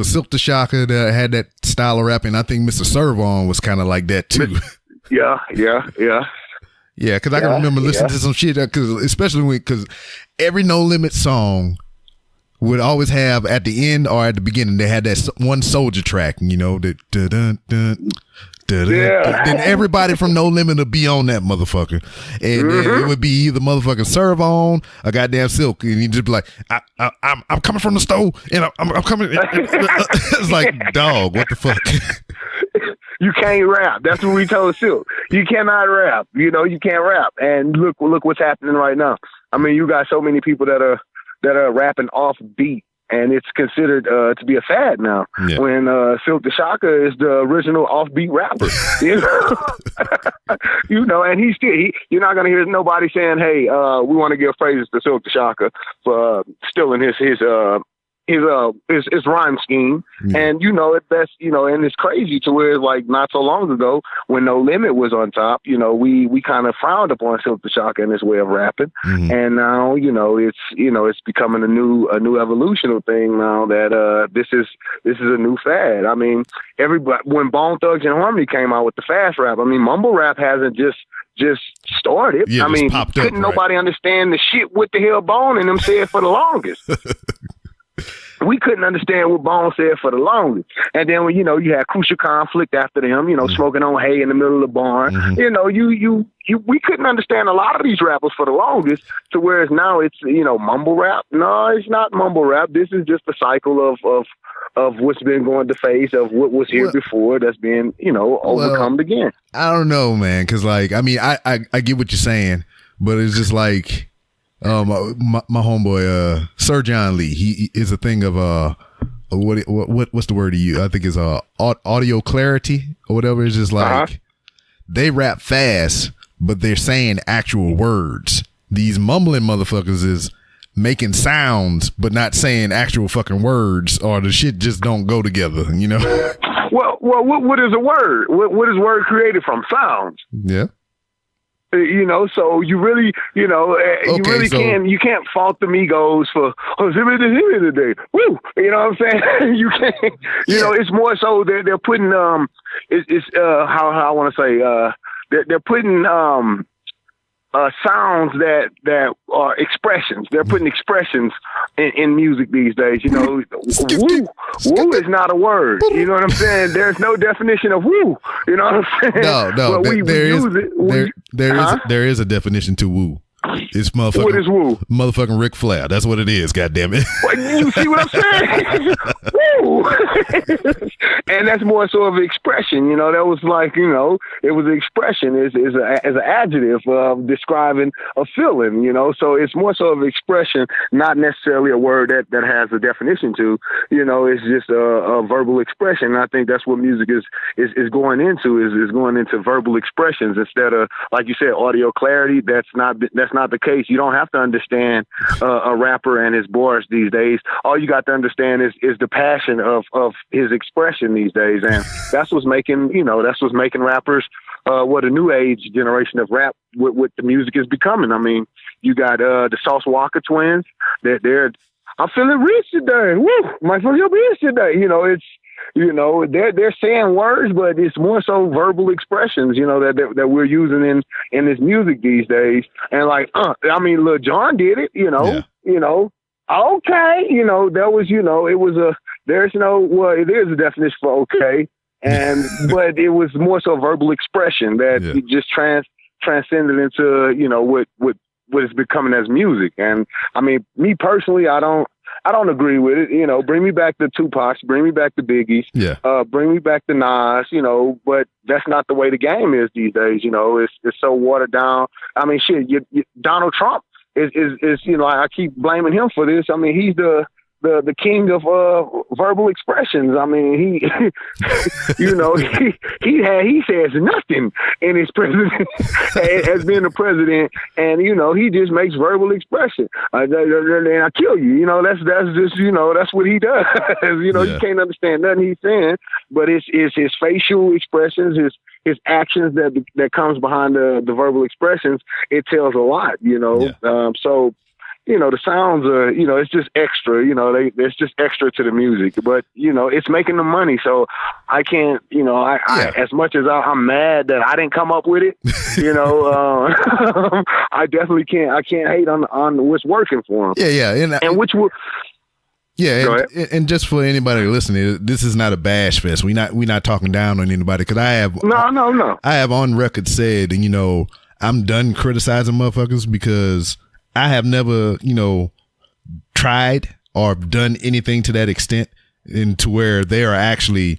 Silk the Shocker that had that style of rapping. I think Mr. Serv-On was kind of like that too. Yeah. Yeah, because I can remember listening to some shit, because every No Limit song would always have at the end or at the beginning, they had that one soldier track, that dun, dun, dun, Then everybody from No Limit would be on that motherfucker, and then it would be either motherfucking Serve On or goddamn Silk, and you just be like, I'm coming from the store, and I'm coming. It's like, dog, what the fuck? You can't rap. That's what we told Silk. You cannot rap. You know, you can't rap. And look what's happening right now. I mean, you got so many people that are rapping off beat, and it's considered to be a fad now. Yeah. When Silk the Shocker is the original offbeat rapper, you know, you know, and you're not gonna hear nobody saying, "Hey, we want to give praises to Silk the Shocker for stealing his rhyme scheme." Yeah. And you know, and it's crazy to where, like, not so long ago when No Limit was on top, you know, we kind of frowned upon Silk the Shocker and his way of rapping. Mm-hmm. And now, it's becoming a new evolutional thing now that this is a new fad. I mean, when Bone Thugs and Harmony came out with the fast rap, I mean, mumble rap hasn't just started. Yeah, I mean, couldn't nobody understand the shit what the hell Bone and them said for the longest. We couldn't understand what Bone said for the longest. And then when, you know, you had Crucial Conflict after them, you know, smoking on hay in the middle of the barn. Mm-hmm. You know, we couldn't understand a lot of these rappers for the longest, to whereas now it's, you know, mumble rap. No, it's not mumble rap. This is just a cycle of what's been going to face, of what was here before that's been, you know, overcome again. I don't know, man, because, like, I mean, I get what you're saying, but it's just like, my homeboy Sir John Lee, he is a thing of what's the word he used? I think it's audio clarity or whatever. It's just like they rap fast, but they're saying actual words. These mumbling motherfuckers is making sounds but not saying actual fucking words, or the shit just don't go together, you know. Well, what is a word? What is word created from? Sounds. Yeah. You know, so you really, you know, you can't fault the Migos for today. Woo, you know what I'm saying? You can't, you know, it's more so they're putting how I want to say they're putting sounds that are expressions. They're putting expressions in music these days. You know, woo is not a word. You know what I'm saying? There's no definition of woo. You know what I'm saying? No. There is a definition to woo. It's motherfucking. What is woo? Motherfucking Ric Flair. That's what it is. God damn it. You see what I'm saying? Woo. And that's more so of an expression. You know, that was like, you know, it was an expression. Is an adjective of describing a feeling. You know, so it's more so of an expression, not necessarily a word that has a definition to. You know, it's just a verbal expression. And I think that's what music is going into. Is going into verbal expressions instead of, like you said, audio clarity. That's not the case. You don't have to understand a rapper and his bars these days. All you got to understand is the passion of his expression these days, and that's what's making rappers what a new age generation of rap what the music is becoming. I mean, you got the Sauce Walker twins. I'm feeling rich today. Woo, my feel rich today. You know, it's. You know, they're saying words, but it's more so verbal expressions, you know, that we're using in this music these days. And like, I mean, Lil Jon did it, you know, okay, you know, that was, you know, it was there's a definition for okay. But it was more so verbal expression that it just transcended into, you know, what is becoming as music. And I mean, me personally, I don't agree with it. You know, bring me back the Tupacs, bring me back the Biggies, bring me back the Nas, you know, but that's not the way the game is these days. You know, it's so watered down. I mean, shit, Donald Trump is, you know, I keep blaming him for this. I mean, he's the king of verbal expressions. I mean, he you know, he says nothing in his presidency as being the president, and you know, he just makes verbal expression. And I kill you. You know, that's just, you know, that's what he does. You know, you can't understand nothing he's saying, but it's his facial expressions, his actions that comes behind the verbal expressions. It tells a lot. You know, so. You know, the sounds are, you know, it's just extra, you know, it's just extra to the music, but, you know, it's making the money. So I can't, you know, I as much as I'm mad that I didn't come up with it, you know, I definitely can't hate on what's working for them. Yeah. And which will, Yeah, and just for anybody listening, this is not a bash fest. We not talking down on anybody, because I have no. I have on record said, and I'm done criticizing motherfuckers, because I have never tried or done anything to that extent, and to where they are actually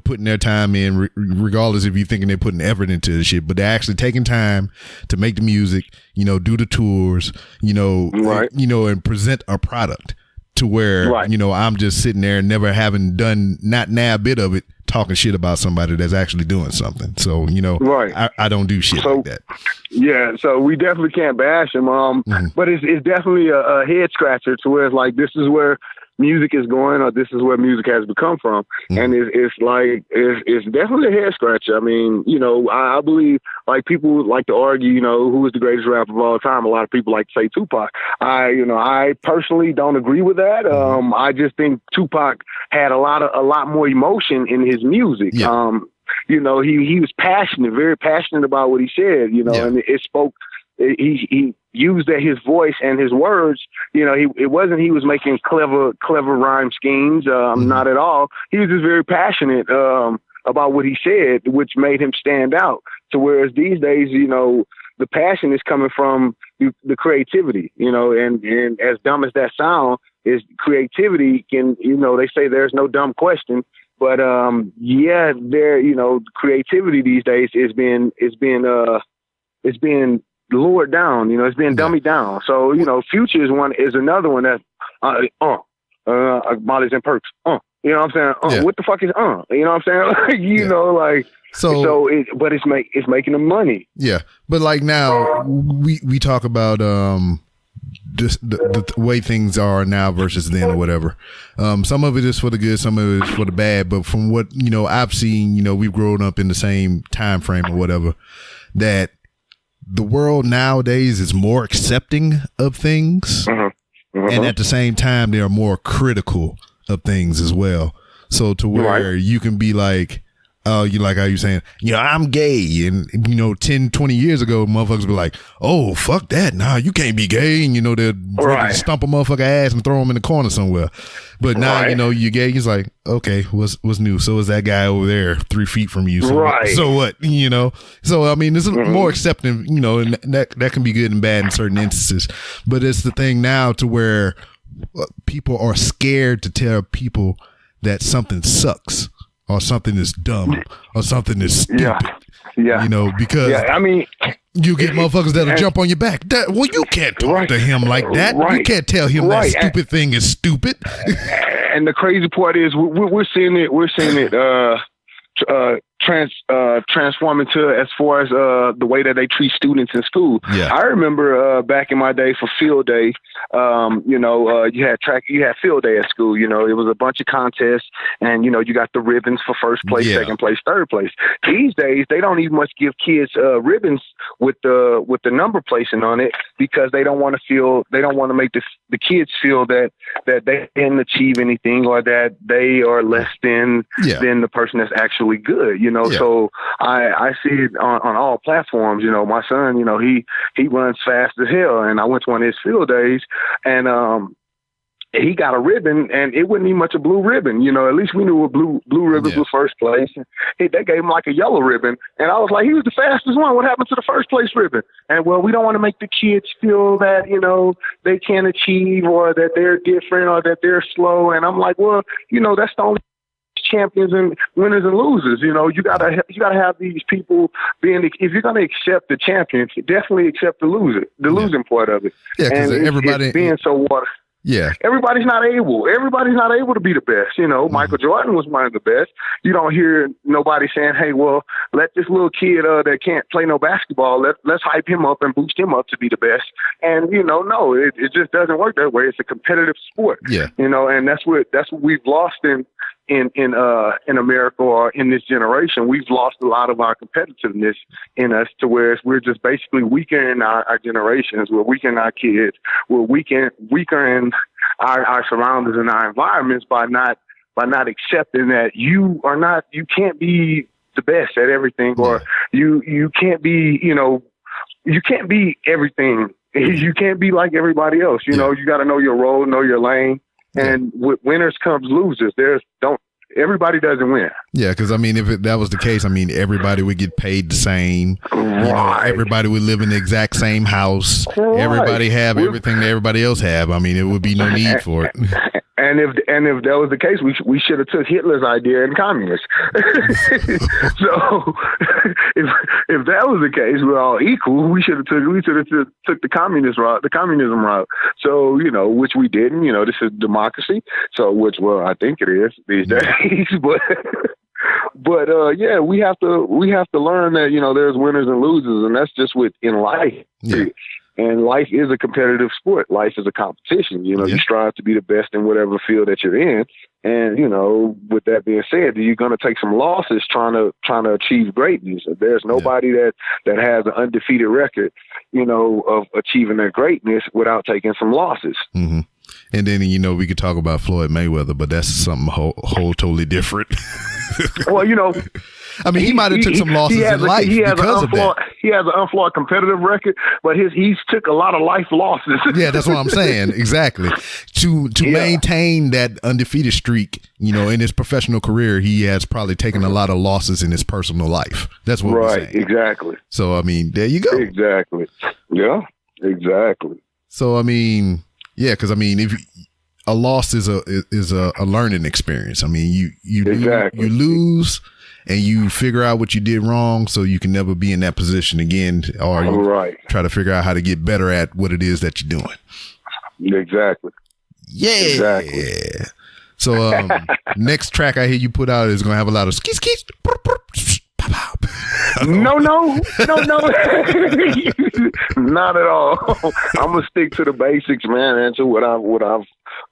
putting their time in, regardless if you're thinking they're putting effort into the shit, but they're actually taking time to make the music, do the tours, right. And present a product. To where, right. I'm just sitting there and never having done not now a bit of it, talking shit about somebody that's actually doing something. So, right. I don't do shit like that. Yeah, so we definitely can't bash him. But it's definitely a head scratcher, to where it's like, this is where music is going, or this is where music has become from. And it's definitely a head scratcher. I mean, I believe, like, people like to argue, who is the greatest rapper of all time. A lot of people like to say Tupac. I personally don't agree with that. I just think Tupac had a lot more emotion in his music. Yeah. He was passionate, very passionate about what he said, and it spoke. He used his voice and his words. It wasn't he was making clever rhyme schemes. Not at all. He was just very passionate about what he said, which made him stand out. So whereas these days, the passion is coming from the creativity. And as dumb as that sound is, creativity can. They say there's no dumb question. But creativity these days is being lowered down. It's being dummied down. So Future is another one that Molly's and Perks. You know what I'm saying? What the fuck is You know what I'm saying? But it's making them money. Yeah, but like now we talk about just the way things are now versus then, or whatever. Some of it is for the good, some of it is for the bad. But from what I've seen, we've grown up in the same time frame or whatever, that the world nowadays is more accepting of things, and at the same time they are more critical of things as well. So to where you can be like, you like how you saying, I'm gay, and 10, 20 years ago, motherfuckers be like, oh, fuck that, nah, you can't be gay, and they'll stomp a motherfucker ass and throw him in the corner somewhere. But now you're gay, he's like, okay, what's new? So is that guy over there 3 feet from you? So what? So I mean, this is more accepting, and that can be good and bad in certain instances. But it's the thing now to where people are scared to tell people that something sucks, or something is dumb, or something is stupid. Yeah. Because I mean, you get motherfuckers that'll jump on your back. You can't talk to him like that. You can't tell him that stupid thing is stupid. And the crazy part is we're seeing it. We're seeing it transform into, as far as the way that they treat students in school. Yeah. I remember back in my day for field day, you had field day at school. It was a bunch of contests, and you got the ribbons for first place, second place, third place. These days they don't even much give kids ribbons with the number placing on it, because they don't want to make the kids feel that they didn't achieve anything, or that they are less than the person that's actually good. So I see it on all platforms. My son, he runs fast as hell, and I went to one of his field days, and he got a ribbon, and it wasn't even much a blue ribbon. At least we knew a blue ribbon was first place. They gave him like a yellow ribbon, and I was like, he was the fastest one. What happened to the first place ribbon? And well, we don't want to make the kids feel that they can't achieve, or that they're different, or that they're slow. And I'm like, well, that's the only champions and winners and losers. You gotta have these people being. If you're gonna accept the champions, definitely accept the losing part of it. Yeah, because everybody being so water. Yeah. Everybody's not able to be the best. Michael Jordan was one of the best. You don't hear nobody saying, hey, well, let this little kid that can't play no basketball, let's hype him up and boost him up to be the best. And, no, it just doesn't work that way. It's a competitive sport. Yeah. And that's what we've lost in America, or in this generation. We've lost a lot of our competitiveness in us, to where we're just basically weakening our generations. We're weakening our kids. We're weakening our surroundings and our environments by not accepting that you can't be the best at everything, or you can't be, you can't be everything. You can't be like everybody else. You got to know your role, know your lane. And with winners comes losers. Everybody doesn't win. Yeah, because I mean, if that was the case, I mean, everybody would get paid the same. Right. You know, everybody would live in the exact same house. Right. Everybody have everything that everybody else have. I mean, it would be no need for it. And if that was the case, we should have took Hitler's idea and communists. So if that was the case, we're all equal. We should have took the communism route. So which we didn't. This is democracy. So I think it is these days. But yeah, we have to learn that there's winners and losers, and that's just in life. Yeah. And life is a competitive sport. Life is a competition. You strive to be the best in whatever field that you're in. And, with that being said, you're going to take some losses trying to achieve greatness. There's nobody that has an undefeated record, of achieving their greatness without taking some losses. Mm-hmm. And then, we could talk about Floyd Mayweather, but that's something whole totally different. Well, I mean, he might have took some losses in life because of that. He has an unflawed competitive record, but he's took a lot of life losses. Yeah, that's what I'm saying. Exactly. To maintain that undefeated streak, in his professional career, he has probably taken a lot of losses in his personal life. That's what we're saying. Right, exactly. So, I mean, there you go. Exactly. Yeah, exactly. So, I mean, yeah, because, I mean, if a loss is a learning experience. I mean, you lose and you figure out what you did wrong so you can never be in that position again, or you try to figure out how to get better at what it is that you're doing. Exactly. Yeah. Exactly. So next track I hear you put out is going to have a lot of skis. No. Not at all. I'm gonna stick to the basics, man, and to what I've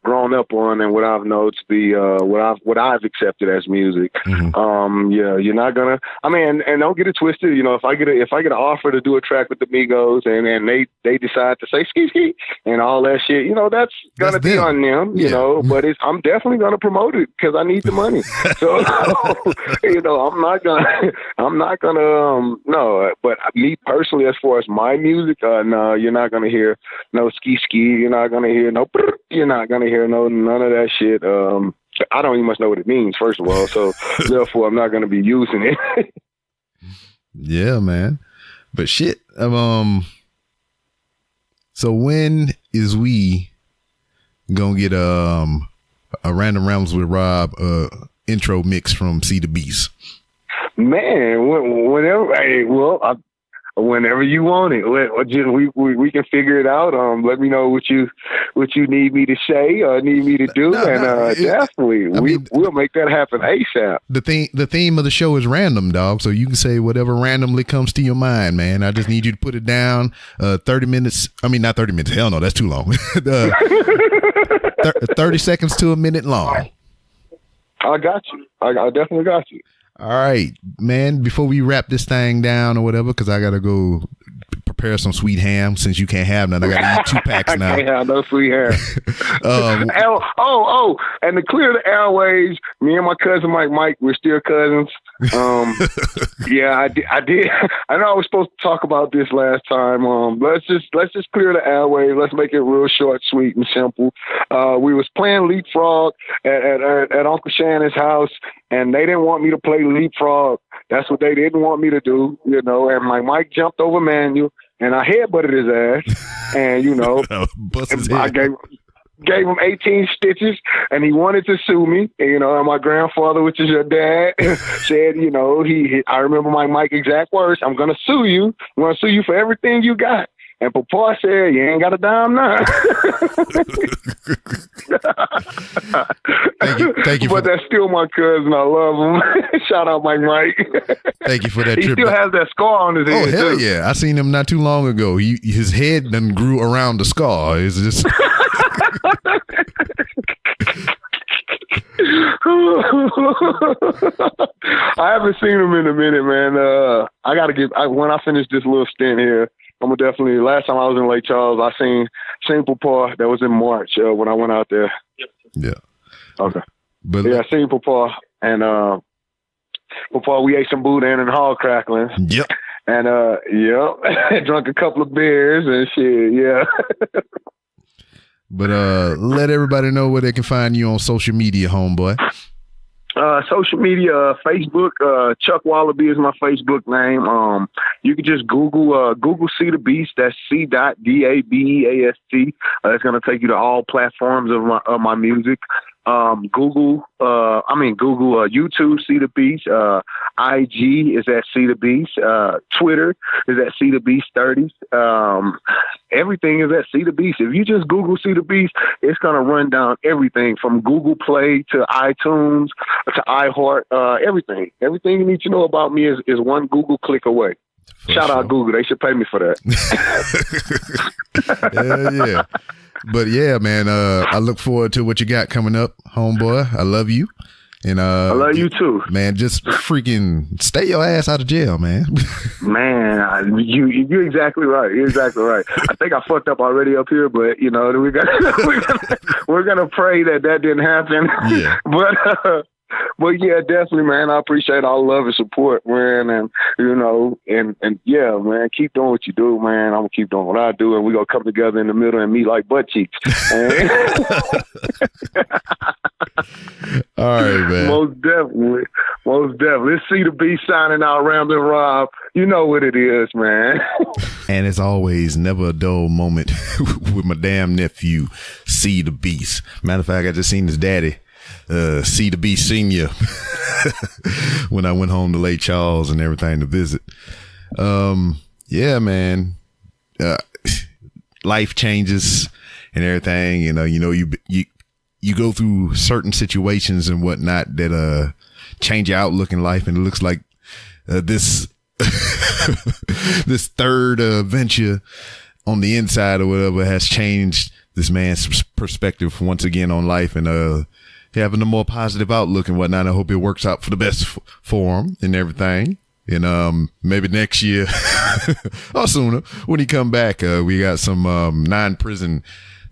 grown up on and what I've known to be what I've accepted as music. Mm-hmm. You're not gonna. I mean, and don't get it twisted. If I get an offer to do a track with the Migos and they decide to say ski and all that shit, that's gonna be on them. But I'm definitely gonna promote it because I need the money. So I'm not gonna no. But me personally, as far as my music, no, you're not gonna hear no ski. You're not gonna hear no. You're not gonna hear none of that shit. I don't even much know what it means, first of all. So therefore, I'm not gonna be using it. Yeah, man. But shit. So when is we gonna get a Random Rambles with Rob intro mix from C to Beast? Man, whenever you want it, we can figure it out. Let me know what you need me to say or need me to do, definitely we'll make that happen ASAP. The theme of the show is random, dog. So you can say whatever randomly comes to your mind, man. I just need you to put it down. 30 minutes. I mean, not 30 minutes. Hell no, that's too long. 30 seconds to a minute long. I got you. I definitely got you. All right, man, before we wrap this thing down or whatever, because I got to go prepare some sweet ham since you can't have none. I got to eat 2 packs now. I can't have no sweet ham. And to clear the airways, me and my cousin Mike, we're still cousins. Yeah, I did. I know I was supposed to talk about this last time. Let's just clear the airways. Let's make it real short, sweet, and simple. We was playing Leapfrog at Uncle Shannon's house, and they didn't want me to play Leapfrog. That's what they didn't want me to do, And my Mike jumped over Manuel, and I headbutted his ass, and bust his head. I gave him 18 stitches, and he wanted to sue me. And my grandfather, which is your dad, said, I remember my Mike exact words: "I'm gonna sue you. I'm gonna sue you for everything you got." And Papa said, "You ain't got a dime now." Thank you. But that's still my cousin. I love him. Shout out Mike. Thank you for that. He still has that scar on his head. Oh hell too. yeah! I seen him not too long ago. His head done grew around the scar. It's just. I haven't seen him in a minute, man. When I finish this little stint here, I'm gonna definitely. Last time I was in Lake Charles, I seen Papa. That was in March when I went out there. Yeah. Okay. But yeah, I seen Papa, and Papa, we ate some boudin and hog cracklings. Yep. And drunk a couple of beers and shit. Yeah. But let everybody know where they can find you on social media, homeboy. Social media, Facebook, Chuck Wallaby is my Facebook name. You can just Google See the Beast. That's C.DABEAST. It's going to take you to all platforms of my music. Google YouTube, See the Beast. IG is at See the Beast. Twitter is at See the Beast 30s. Everything is at See the Beast. If you just Google See the Beast, it's gonna run down everything from Google Play to iTunes to iHeart. Everything you need to know about me is one Google click away. Shout out Google. They should pay me for that. Yeah. But yeah, man, I look forward to what you got coming up, homeboy. I love you. And I love you too. Man, just freaking stay your ass out of jail, man. Man, you're exactly right. You're exactly right. I think I fucked up already up here, but you know, we're gonna pray that didn't happen. Yeah. But yeah, definitely, man. I appreciate all the love and support, man. And you know, and yeah, man, keep doing what you do, man. I'm gonna keep doing what I do, and we're gonna come together in the middle and meet like butt cheeks. All right, man. Most definitely. Let's See the Beast signing out, Ramblin' Rob. You know what it is, man. And as always, never a dull moment with my damn nephew, See the Beast. Matter of fact, I just seen his daddy. See the Beast Senior when I went home to Lake Charles and everything to visit. Yeah, man. Life changes and everything. You go through certain situations and whatnot that change your outlook in life, and it looks like this this third venture on the inside or whatever has changed this man's perspective once again on life, and having a more positive outlook and whatnot. I hope it works out for the best for him and everything. And maybe next year or sooner when he come back, we got some non-prison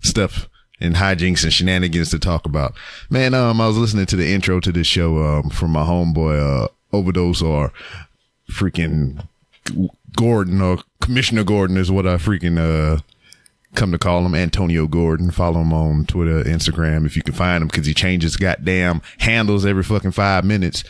stuff and hijinks and shenanigans to talk about. Man, I was listening to the intro to this show from my homeboy Overdose, or freaking Gordon, or Commissioner Gordon is what I freaking come to call him, Antonio Gordon. Follow him on Twitter, Instagram if you can find him, because he changes goddamn handles every fucking 5 minutes.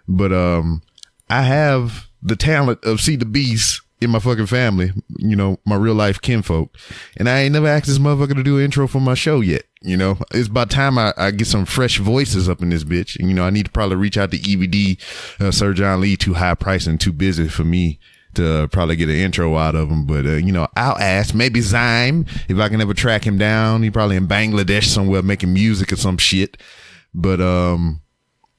But I have the talent of See the Beast in my fucking family, you know, my real life kinfolk, and I ain't never asked this motherfucker to do an intro for my show yet. You know, it's about time I get some fresh voices up in this bitch. And, you know, I need to probably reach out to EVD, Sir John Lee, too high price and too busy for me to probably get an intro out of him. But, you know, I'll ask maybe Zyme, if I can ever track him down. He probably in Bangladesh somewhere making music or some shit. But,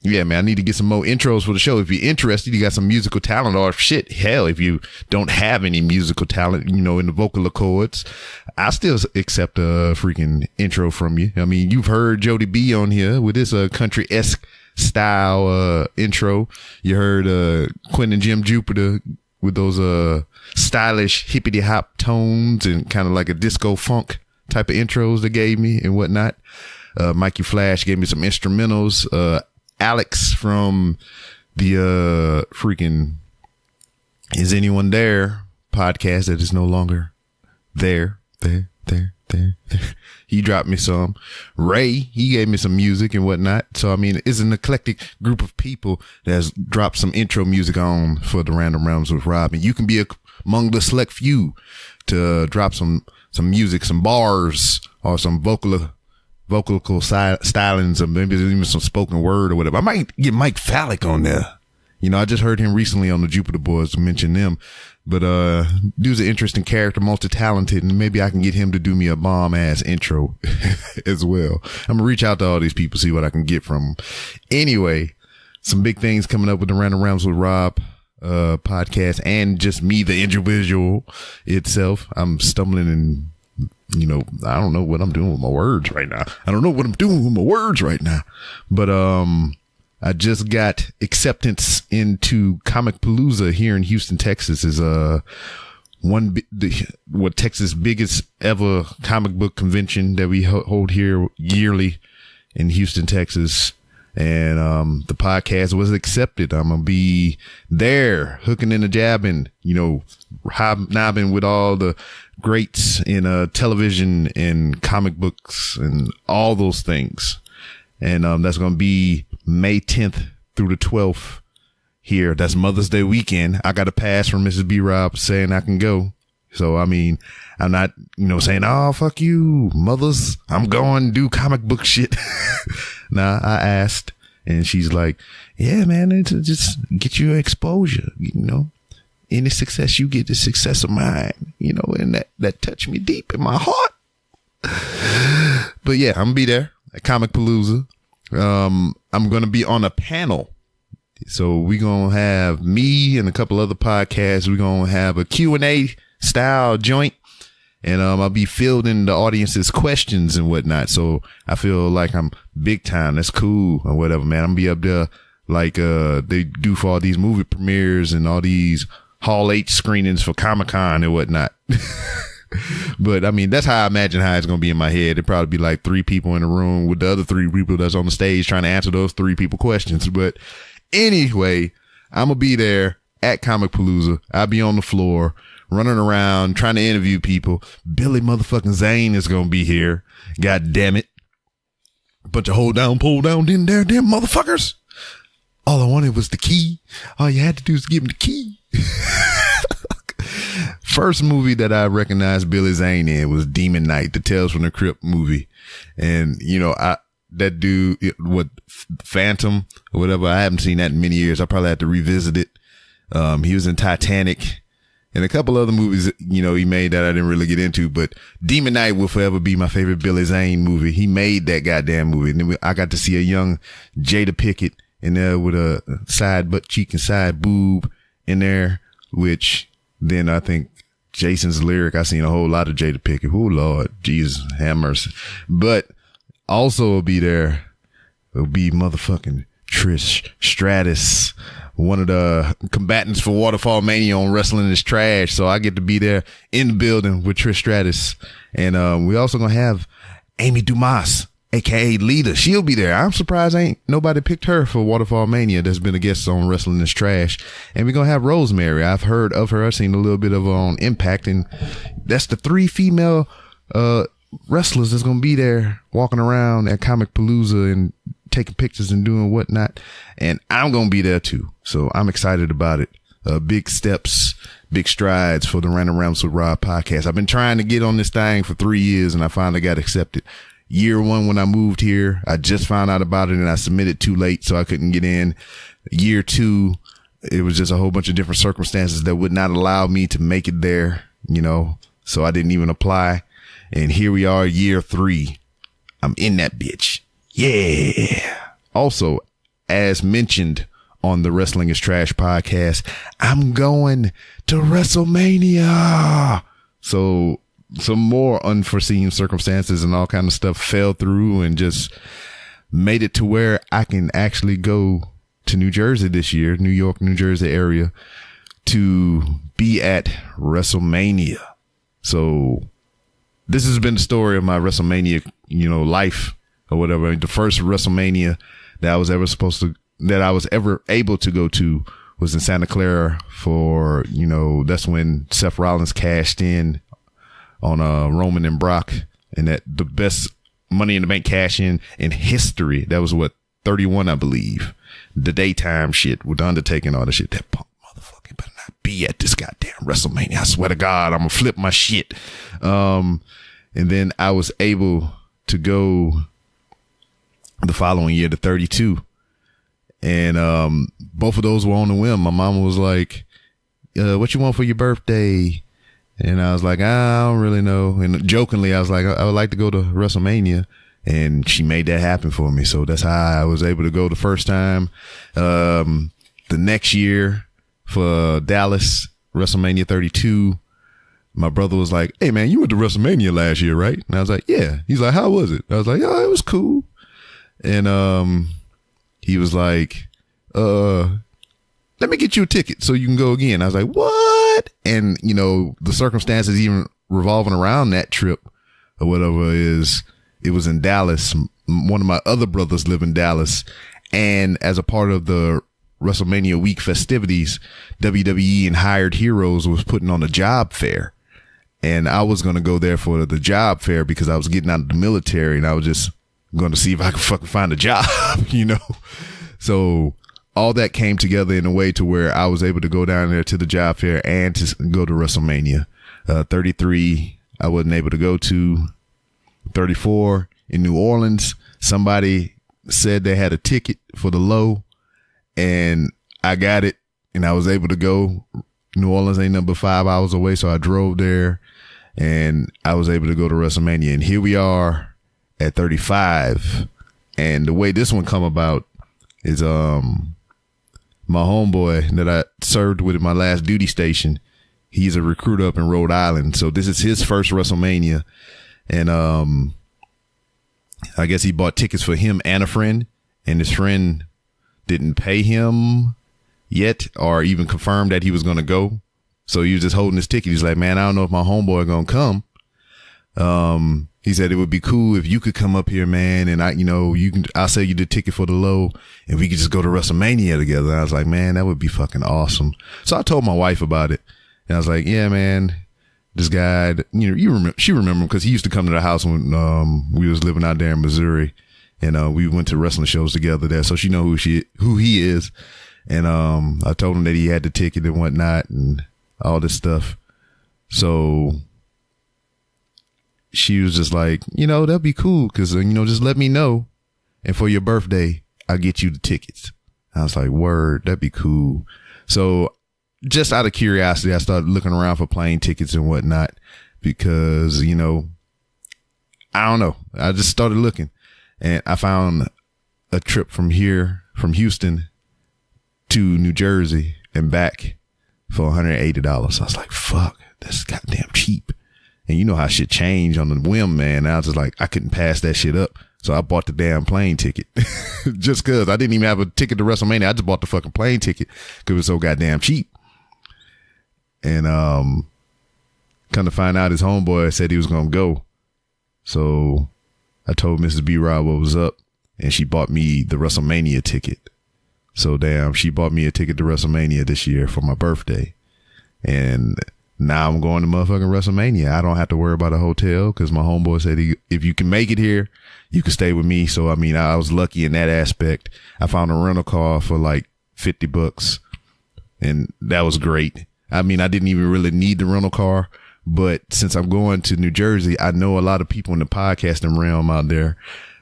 yeah, man, I need to get some more intros for the show. If you're interested, you got some musical talent, or shit, hell, if you don't have any musical talent, you know, in the vocal accords, I still accept a freaking intro from you. I mean, you've heard Jody B on here with this country-esque style intro. You heard Quentin Jim Jupiter with those stylish hippity hop tones and kind of like a disco funk type of intros they gave me and whatnot. Mikey Flash gave me some instrumentals. Alex from the freaking Is Anyone There podcast that is no longer there. He dropped me some. Ray, he gave me some music and whatnot. So, I mean, it's an eclectic group of people that has dropped some intro music on for the Random Realms with Rob. And you can be among the select few to drop some music, some bars, or some vocal stylings, or maybe even some spoken word or whatever. I might get Mike Phallic on there. You know, I just heard him recently on the Jupiter Boys mention them. But dude's an interesting character, multi-talented, and maybe I can get him to do me a bomb-ass intro as well. I'm going to reach out to all these people, see what I can get from them. Anyway, some big things coming up with the Random Realms with Rob podcast, and just me, the individual itself. I'm stumbling and, you know, I don't know what I'm doing with my words right now. But I just got acceptance into Comic Palooza here in Houston, Texas. Is Texas' biggest ever comic book convention that we hold here yearly in Houston, Texas. And the podcast was accepted. I'm going to be there, hooking and jabbing, hobnobbing with all the greats in television and comic books and all those things. And that's going to be May 10th through the 12th here. That's Mother's Day weekend. I got a pass from Mrs. B. Rob saying I can go. So, I mean, I'm not, saying, oh, fuck you, mothers. I'm going to do comic book shit. Nah, I asked, and she's like, yeah, man, it's just get you exposure, Any success you get is success of mine, and that touched me deep in my heart. But yeah, I'm going to be there at Comic Palooza. I'm going to be on a panel. So we're going to have me and a couple other podcasts. We're going to have a Q&A style joint. And I'll be fielding the audience's questions and whatnot. So I feel like I'm big time. That's cool or whatever, man. I'm going to be up there like they do for all these movie premieres and all these Hall H screenings for Comic-Con and whatnot. But, I mean, that's how I imagine how it's going to be in my head. It'd probably be like 3 people in the room with the other 3 people that's on the stage trying to answer those 3 people questions. But anyway, I'm going to be there at Comic Palooza. I'll be on the floor, running around, trying to interview people. Billy motherfucking Zane is going to be here. God damn it. Bunch of hold down, pull down, then there, damn motherfuckers. All I wanted was the key. All you had to do is give him the key. First movie that I recognized Billy Zane in was Demon Knight, the Tales from the Crypt movie. And, that dude, Phantom or whatever, I haven't seen that in many years. I probably have to revisit it. He was in Titanic and a couple other movies, he made that I didn't really get into, but Demon Knight will forever be my favorite Billy Zane movie. He made that goddamn movie. And then I got to see a young Jada Pinkett in there with a side butt cheek and side boob in there, which then I think Jason's Lyric, I seen a whole lot of Jada Pinkett. Oh Lord, Jesus, have mercy. But also will be there, will be motherfucking Trish Stratus, one of the combatants for Waterfall Mania on Wrestling is Trash. So I get to be there in the building with Trish Stratus. And we also gonna have Amy Dumas, aka Lita. She'll be there. I'm surprised ain't nobody picked her for Waterfall Mania that's been a guest on Wrestling is Trash. And we're gonna have Rosemary. I've heard of her. I've seen a little bit of her on Impact, and that's the 3 female wrestlers that's gonna be there walking around at Comic Palooza and taking pictures and doing whatnot. And I'm gonna be there too, so I'm excited about it. Big steps, big strides for the Random Rambles with Rob podcast. I've been trying to get on this thing for 3 years, and I finally got accepted. Year 1, when I moved here, I just found out about it and I submitted too late, so I couldn't get in. Year 2, it was just a whole bunch of different circumstances that would not allow me to make it there, so I didn't even apply. And here we are, year 3. I'm in that bitch. Yeah. Also, as mentioned on the Wrestling is Trash podcast, I'm going to WrestleMania. So some more unforeseen circumstances and all kind of stuff fell through and just made it to where I can actually go to New Jersey this year, New York, New Jersey area, to be at WrestleMania. So this has been the story of my WrestleMania, life or whatever. The first WrestleMania that I was ever able to go to was in Santa Clara for, that's when Seth Rollins cashed in on Roman and Brock, and that the best Money in the Bank cash in history. That was 31, I believe. The daytime shit with the Undertaker and all the shit. That punk motherfucker better not be at this goddamn WrestleMania. I swear to God, I'm gonna flip my shit. And then I was able to go the following year to 32. And both of those were on the whim. My mama was like, what you want for your birthday? And I was like, I don't really know. And jokingly, I was like, I would like to go to WrestleMania. And she made that happen for me. So that's how I was able to go the first time. The next year for Dallas, WrestleMania 32, my brother was like, hey, man, you went to WrestleMania last year, right? And I was like, yeah. He's like, how was it? I was like, oh, it was cool. And he was like, let me get you a ticket so you can go again. I was like, what? And, the circumstances even revolving around that trip or whatever it was in Dallas. One of my other brothers live in Dallas, And as a part of the WrestleMania week festivities, WWE and Hired Heroes was putting on a job fair. And I was going to go there for the job fair because I was getting out of the military and I was just going to see if I could fucking find a job, you know? So all that came together in a way to where I was able to go down there to the job fair and to go to WrestleMania. 33, I wasn't able to go to. 34 in New Orleans, somebody said they had a ticket for the low and I got it and I was able to go. New Orleans ain't number 5 hours away. So I drove there and I was able to go to WrestleMania. And here we are at 35. And the way this one come about is, my homeboy that I served with at my last duty station, he's a recruiter up in Rhode Island. So this is his first WrestleMania. And, I guess he bought tickets for him and a friend, and his friend didn't pay him yet or even confirm that he was going to go. So he was just holding his ticket. He's like, man, I don't know if my homeboy going to come. He said it would be cool if you could come up here, man. And I'll sell you the ticket for the low and we could just go to WrestleMania together. And I was like, man, that would be fucking awesome. So I told my wife about it and I was like, yeah, man, this guy, she remember him because he used to come to the house when, we was living out there in Missouri and, we went to wrestling shows together there. So she know who he is. And, I told him that he had the ticket and whatnot and all this stuff. So she was just like, that'd be cool. Cause, just let me know. And for your birthday, I'll get you the tickets. I was like, word, that'd be cool. So just out of curiosity, I started looking around for plane tickets and whatnot because, I don't know. I just started looking and I found a trip from Houston to New Jersey and back for $180. I was like, fuck, that's goddamn cheap. And you know how shit changed on the whim, man. I was just like, I couldn't pass that shit up. So I bought the damn plane ticket just cause I didn't even have a ticket to WrestleMania. I just bought the fucking plane ticket cause it was so goddamn cheap. And, come to find out his homeboy said he was going to go. So I told Mrs. B-Rob what was up and she bought me the WrestleMania ticket. So damn, she bought me a ticket to WrestleMania this year for my birthday. And now I'm going to motherfucking WrestleMania. I don't have to worry about a hotel because my homeboy said if you can make it here, you can stay with me. So, I was lucky in that aspect. I found a rental car for like $50 and that was great. I didn't even really need the rental car, but since I'm going to New Jersey, I know a lot of people in the podcasting realm out there.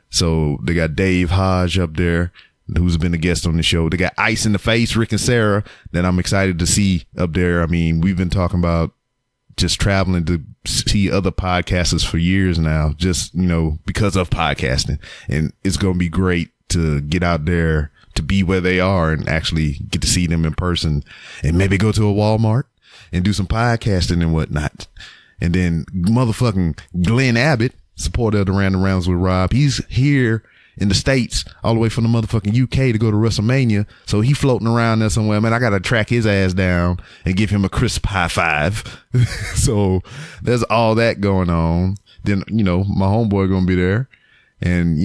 So they got Dave Hodge up there, who's been a guest on the show. They got Ice in the Face, Rick and Sarah, that I'm excited to see up there. We've been talking about just traveling to see other podcasters for years now, just, because of podcasting. And it's going to be great to get out there, to be where they are and actually get to see them in person and maybe go to a Walmart and do some podcasting and whatnot. And then motherfucking Glenn Abbott, supporter of the Random Rounds with Rob, he's here in the States all the way from the motherfucking UK to go to WrestleMania. So he floating around there somewhere. Man, I got to track his ass down and give him a crisp high five. So there's all that going on. Then, my homeboy going to be there. And,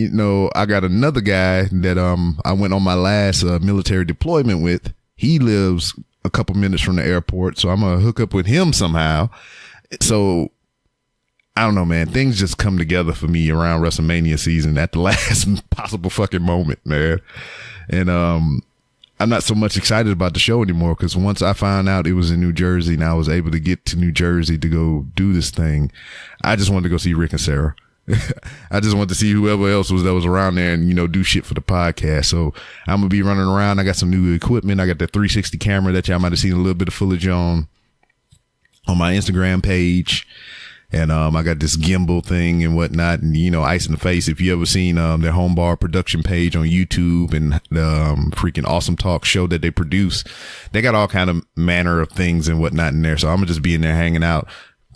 I got another guy that, I went on my last military deployment with. He lives a couple minutes from the airport. So I'm going to hook up with him somehow. So I don't know, man. Things just come together for me around WrestleMania season at the last possible fucking moment, man. And, I'm not so much excited about the show anymore because once I found out it was in New Jersey and I was able to get to New Jersey to go do this thing, I just wanted to go see Rick and Sarah. I just wanted to see whoever else that was around there and, do shit for the podcast. So I'm going to be running around. I got some new equipment. I got the 360 camera that y'all might have seen a little bit of footage on my Instagram page. And, I got this gimbal thing and whatnot and, Ice in the Face. If you ever seen, their Home Bar production page on YouTube and the, freaking Awesome Talk show that they produce, they got all kind of manner of things and whatnot in there. So I'm gonna just be in there hanging out,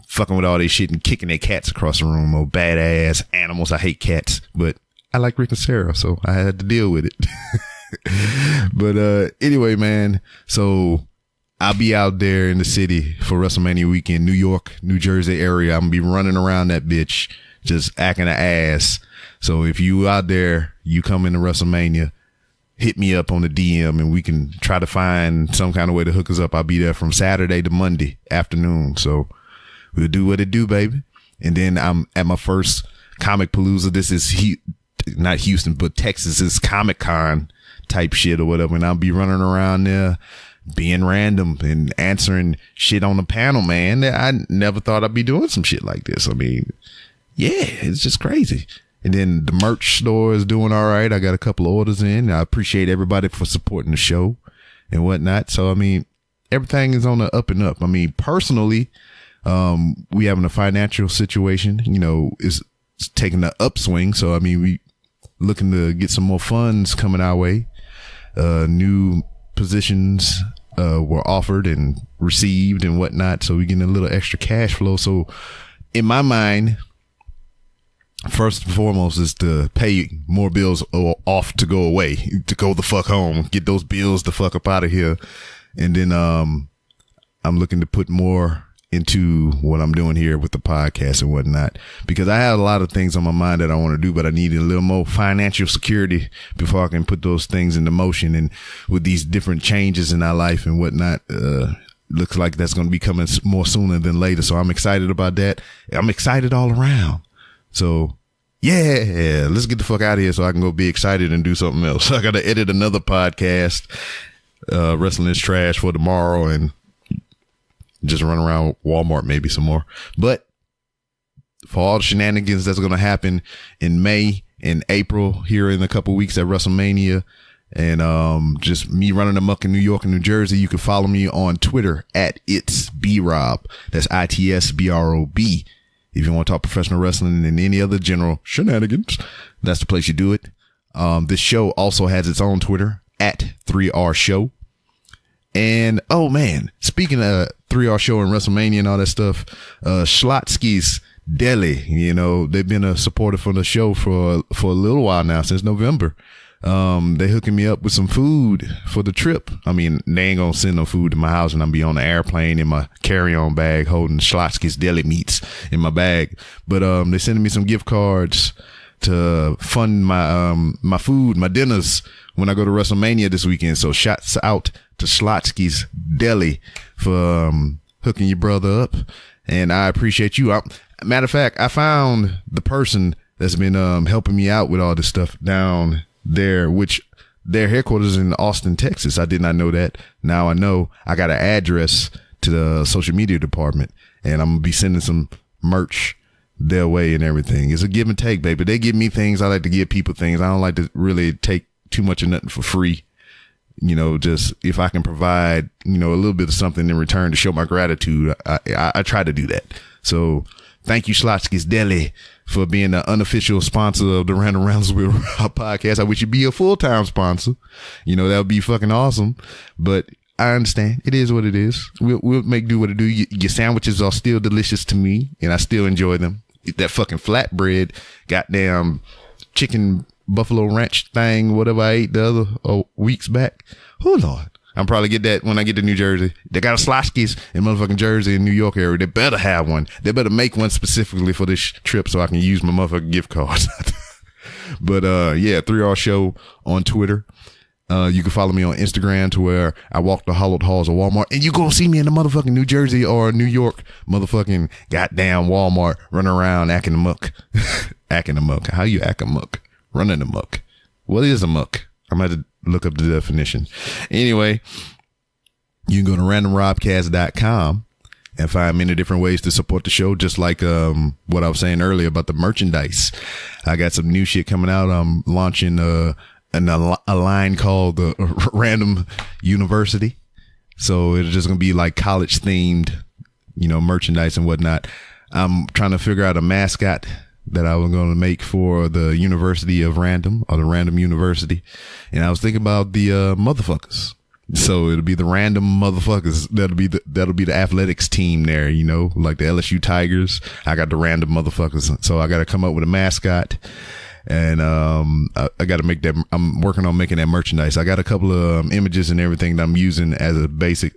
fucking with all this shit and kicking their cats across the room. Oh, badass animals. I hate cats, but I like Rick and Sarah, so I had to deal with it. But, anyway, man, so I'll be out there in the city for WrestleMania weekend, New York, New Jersey area. I'm gonna be running around that bitch, just acting an ass. So if you out there, you come into WrestleMania, hit me up on the DM and we can try to find some kind of way to hook us up. I'll be there from Saturday to Monday afternoon. So we'll do what it do, baby. And then I'm at my first Comic Palooza. This is not Houston, but Texas's Comic Con type shit or whatever. And I'll be running around there being random and answering shit on the panel, man. I never thought I'd be doing some shit like this. I mean, yeah, it's just crazy. And then the merch store is doing all right. I got a couple of orders in. I appreciate everybody for supporting the show and whatnot. So, I mean, everything is on the up and up. I mean, personally, we having a financial situation, you know, is taking the upswing. So, I mean, we looking to get some more funds coming our way. New positions were offered and received and whatnot. So we getting a little extra cash flow. So in my mind, first and foremost is to pay more bills off to go away, to go the fuck home, get those bills the fuck up out of here. And then I'm looking to put more into what I'm doing here with the podcast and whatnot, because I have a lot of things on my mind that I want to do, but I need a little more financial security before I can put those things into motion. And with these different changes in our life and whatnot, looks like that's going to be coming more sooner than later. So I'm excited about that. I'm excited all around. So yeah, let's get the fuck out of here so I can go be excited and do something else. I got to edit another podcast, Wrestling is Trash, for tomorrow, and just run around Walmart maybe some more. But for all the shenanigans that's going to happen in May and April here in a couple weeks at WrestleMania, and just me running amok in New York and New Jersey, you can follow me on Twitter at It's B-Rob. That's ITSBROB. If you want to talk professional wrestling and any other general shenanigans, that's the place you do it. This show also has its own Twitter at 3R Show. And, oh man, speaking of 3R Show and WrestleMania and all that stuff, Schlotsky's Deli, you know, they've been a supporter for the show for a little while now, since November. They hooking me up with some food for the trip. I mean, they ain't gonna send no food to my house and I'll be on the airplane in my carry-on bag holding Schlotsky's Deli meats in my bag. But, they sending me some gift cards to fund my, my food, my dinners when I go to WrestleMania this weekend. So shouts out to Schlotsky's Deli for, hooking your brother up. And I appreciate you. Matter of fact, I found the person that's been, helping me out with all this stuff down there, which their headquarters is in Austin, Texas. I did not know that. Now I know. I got an address to the social media department, and I'm gonna be sending some merch their way and everything. It's a give and take, baby. They give me things. I like to give people things. I don't like to really take too much of nothing for free. You know, just if I can provide, you know, a little bit of something in return to show my gratitude, I try to do that. So thank you, Schlotsky's Deli, for being the unofficial sponsor of the Random Rounds with Rob podcast. I wish you'd be a full-time sponsor. You know, that would be fucking awesome. But I understand. It is what it is. We'll make do what it do. Your sandwiches are still delicious to me, and I still enjoy them. That fucking flatbread, goddamn chicken buffalo ranch thing, whatever I ate the other weeks back. Oh, Lord. I'm probably get that when I get to New Jersey. They got a Schlotsky's in motherfucking Jersey and New York area. They better have one. They better make one specifically for this trip so I can use my motherfucking gift cards. But, yeah, 3R Show on Twitter. You can follow me on Instagram to where I walk the hollowed halls of Walmart, and you gonna see me in the motherfucking New Jersey or New York motherfucking goddamn Walmart running around acting amok. Acting amok. How you act amok? Running amok. What is amok? I'm going to look up the definition. Anyway, you can go to randomrobcast.com and find many different ways to support the show, just like what I was saying earlier about the merchandise. I got some new shit coming out. I'm launching a line called the Random University. So it's just going to be like college themed, you know, merchandise and whatnot. I'm trying to figure out a mascot that I was going to make for the University of Random, or the Random University. And I was thinking about the motherfuckers. So it'll be the Random Motherfuckers. That'll be the athletics team there, you know, like the LSU Tigers. I got the Random Motherfuckers. So I got to come up with a mascot. And I got to make that. I'm working on making that merchandise. I got a couple of images and everything that I'm using as a basic,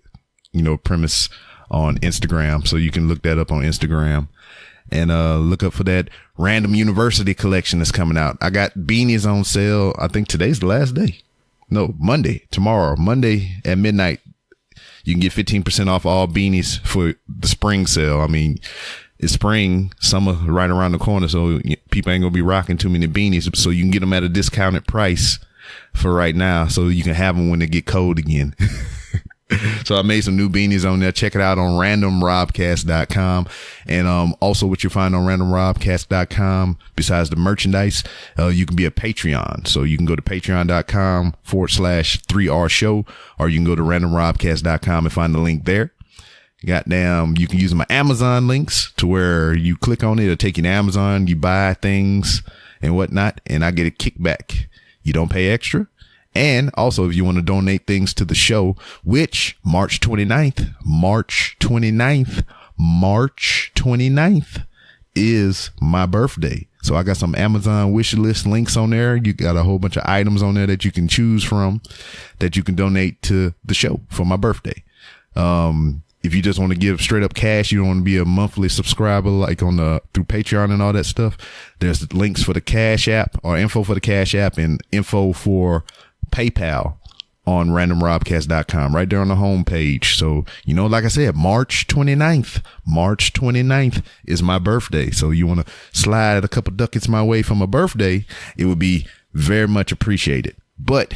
you know, premise on Instagram. So you can look that up on Instagram. And look up for that Random University collection that's coming out. I got beanies on sale. I think today's the last day. Monday, tomorrow, Monday at midnight, you can get 15% off all beanies for the spring sale. I mean, it's spring, summer right around the corner, so people ain't gonna be rocking too many beanies. So you can get them at a discounted price for right now, so you can have them when they get cold again. So I made some new beanies on there. Check it out on randomrobcast.com. And also what you find on randomrobcast.com, besides the merchandise, you can be a Patreon. So you can go to patreon.com/3R show, or you can go to randomrobcast.com and find the link there. Goddamn, you can use my Amazon links to where you click on it, it'll take you to Amazon, you buy things and whatnot, and I get a kickback. You don't pay extra. And also, if you want to donate things to the show, which March 29th is my birthday. So I got some Amazon wish list links on there. You got a whole bunch of items on there that you can choose from that you can donate to the show for my birthday. If you just want to give straight up cash, you don't want to be a monthly subscriber like through Patreon and all that stuff, there's links for the Cash App, or info for the Cash App, and info for PayPal on randomrobcast.com right there on the home page. So, like I said, March 29th is my birthday. So you want to slide a couple ducats my way for my birthday, it would be very much appreciated. But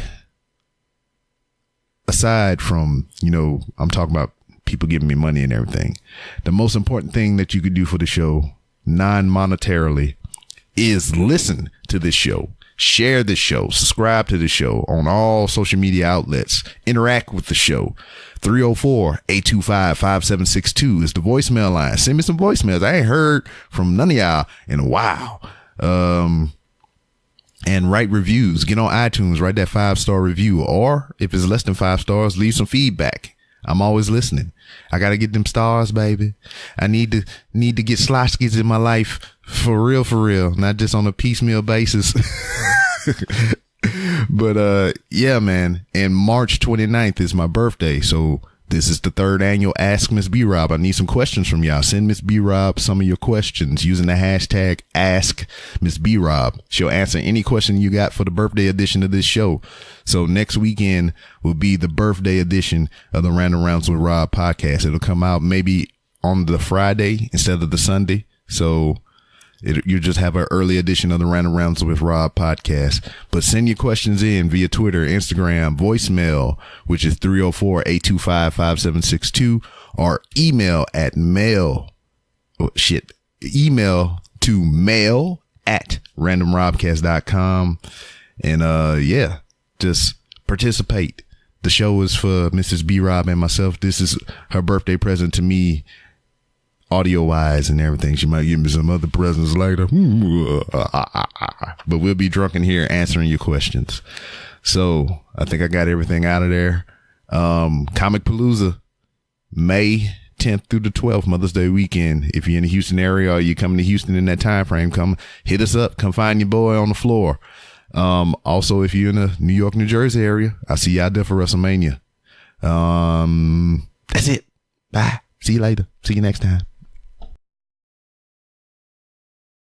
aside from, I'm talking about people giving me money and everything, the most important thing that you could do for the show non-monetarily is listen to this show. Share this show, subscribe to the show on all social media outlets, interact with the show. 304-825-5762 is the voicemail line. Send me some voicemails. I ain't heard from none of y'all in a while. And write reviews. Get on iTunes, write that 5-star review. Or if it's less than 5 stars, leave some feedback. I'm always listening. I got to get them stars, baby. I need to get Sloshkis in my life for real, not just on a piecemeal basis. But yeah, man. And March 29th is my birthday. So this is the 3rd annual Ask Miss B Rob. I need some questions from y'all. Send Miss B Rob some of your questions using the hashtag Ask Miss B Rob. She'll answer any question you got for the birthday edition of this show. So next weekend will be the birthday edition of the Random Rounds with Rob podcast. It'll come out maybe on the Friday instead of the Sunday. So you just have an early edition of the Random Rounds with Rob podcast. But send your questions in via Twitter, Instagram, voicemail, which is 304-825-5762, or email to mail@randomrobcast.com. And yeah, just participate. The show is for Mrs. B Rob and myself. This is her birthday present to me, audio wise and everything. She might give me some other presents later, but we'll be drunk in here answering your questions. So I think I got everything out of there. Comic Palooza, May 10th through the 12th, Mother's Day weekend. If you're in the Houston area or you coming to Houston in that time frame, come hit us up. Come find your boy on the floor. Also, if you're in the New York, New Jersey area, I'll see you out there for WrestleMania. That's it. Bye. See you later. See you next time.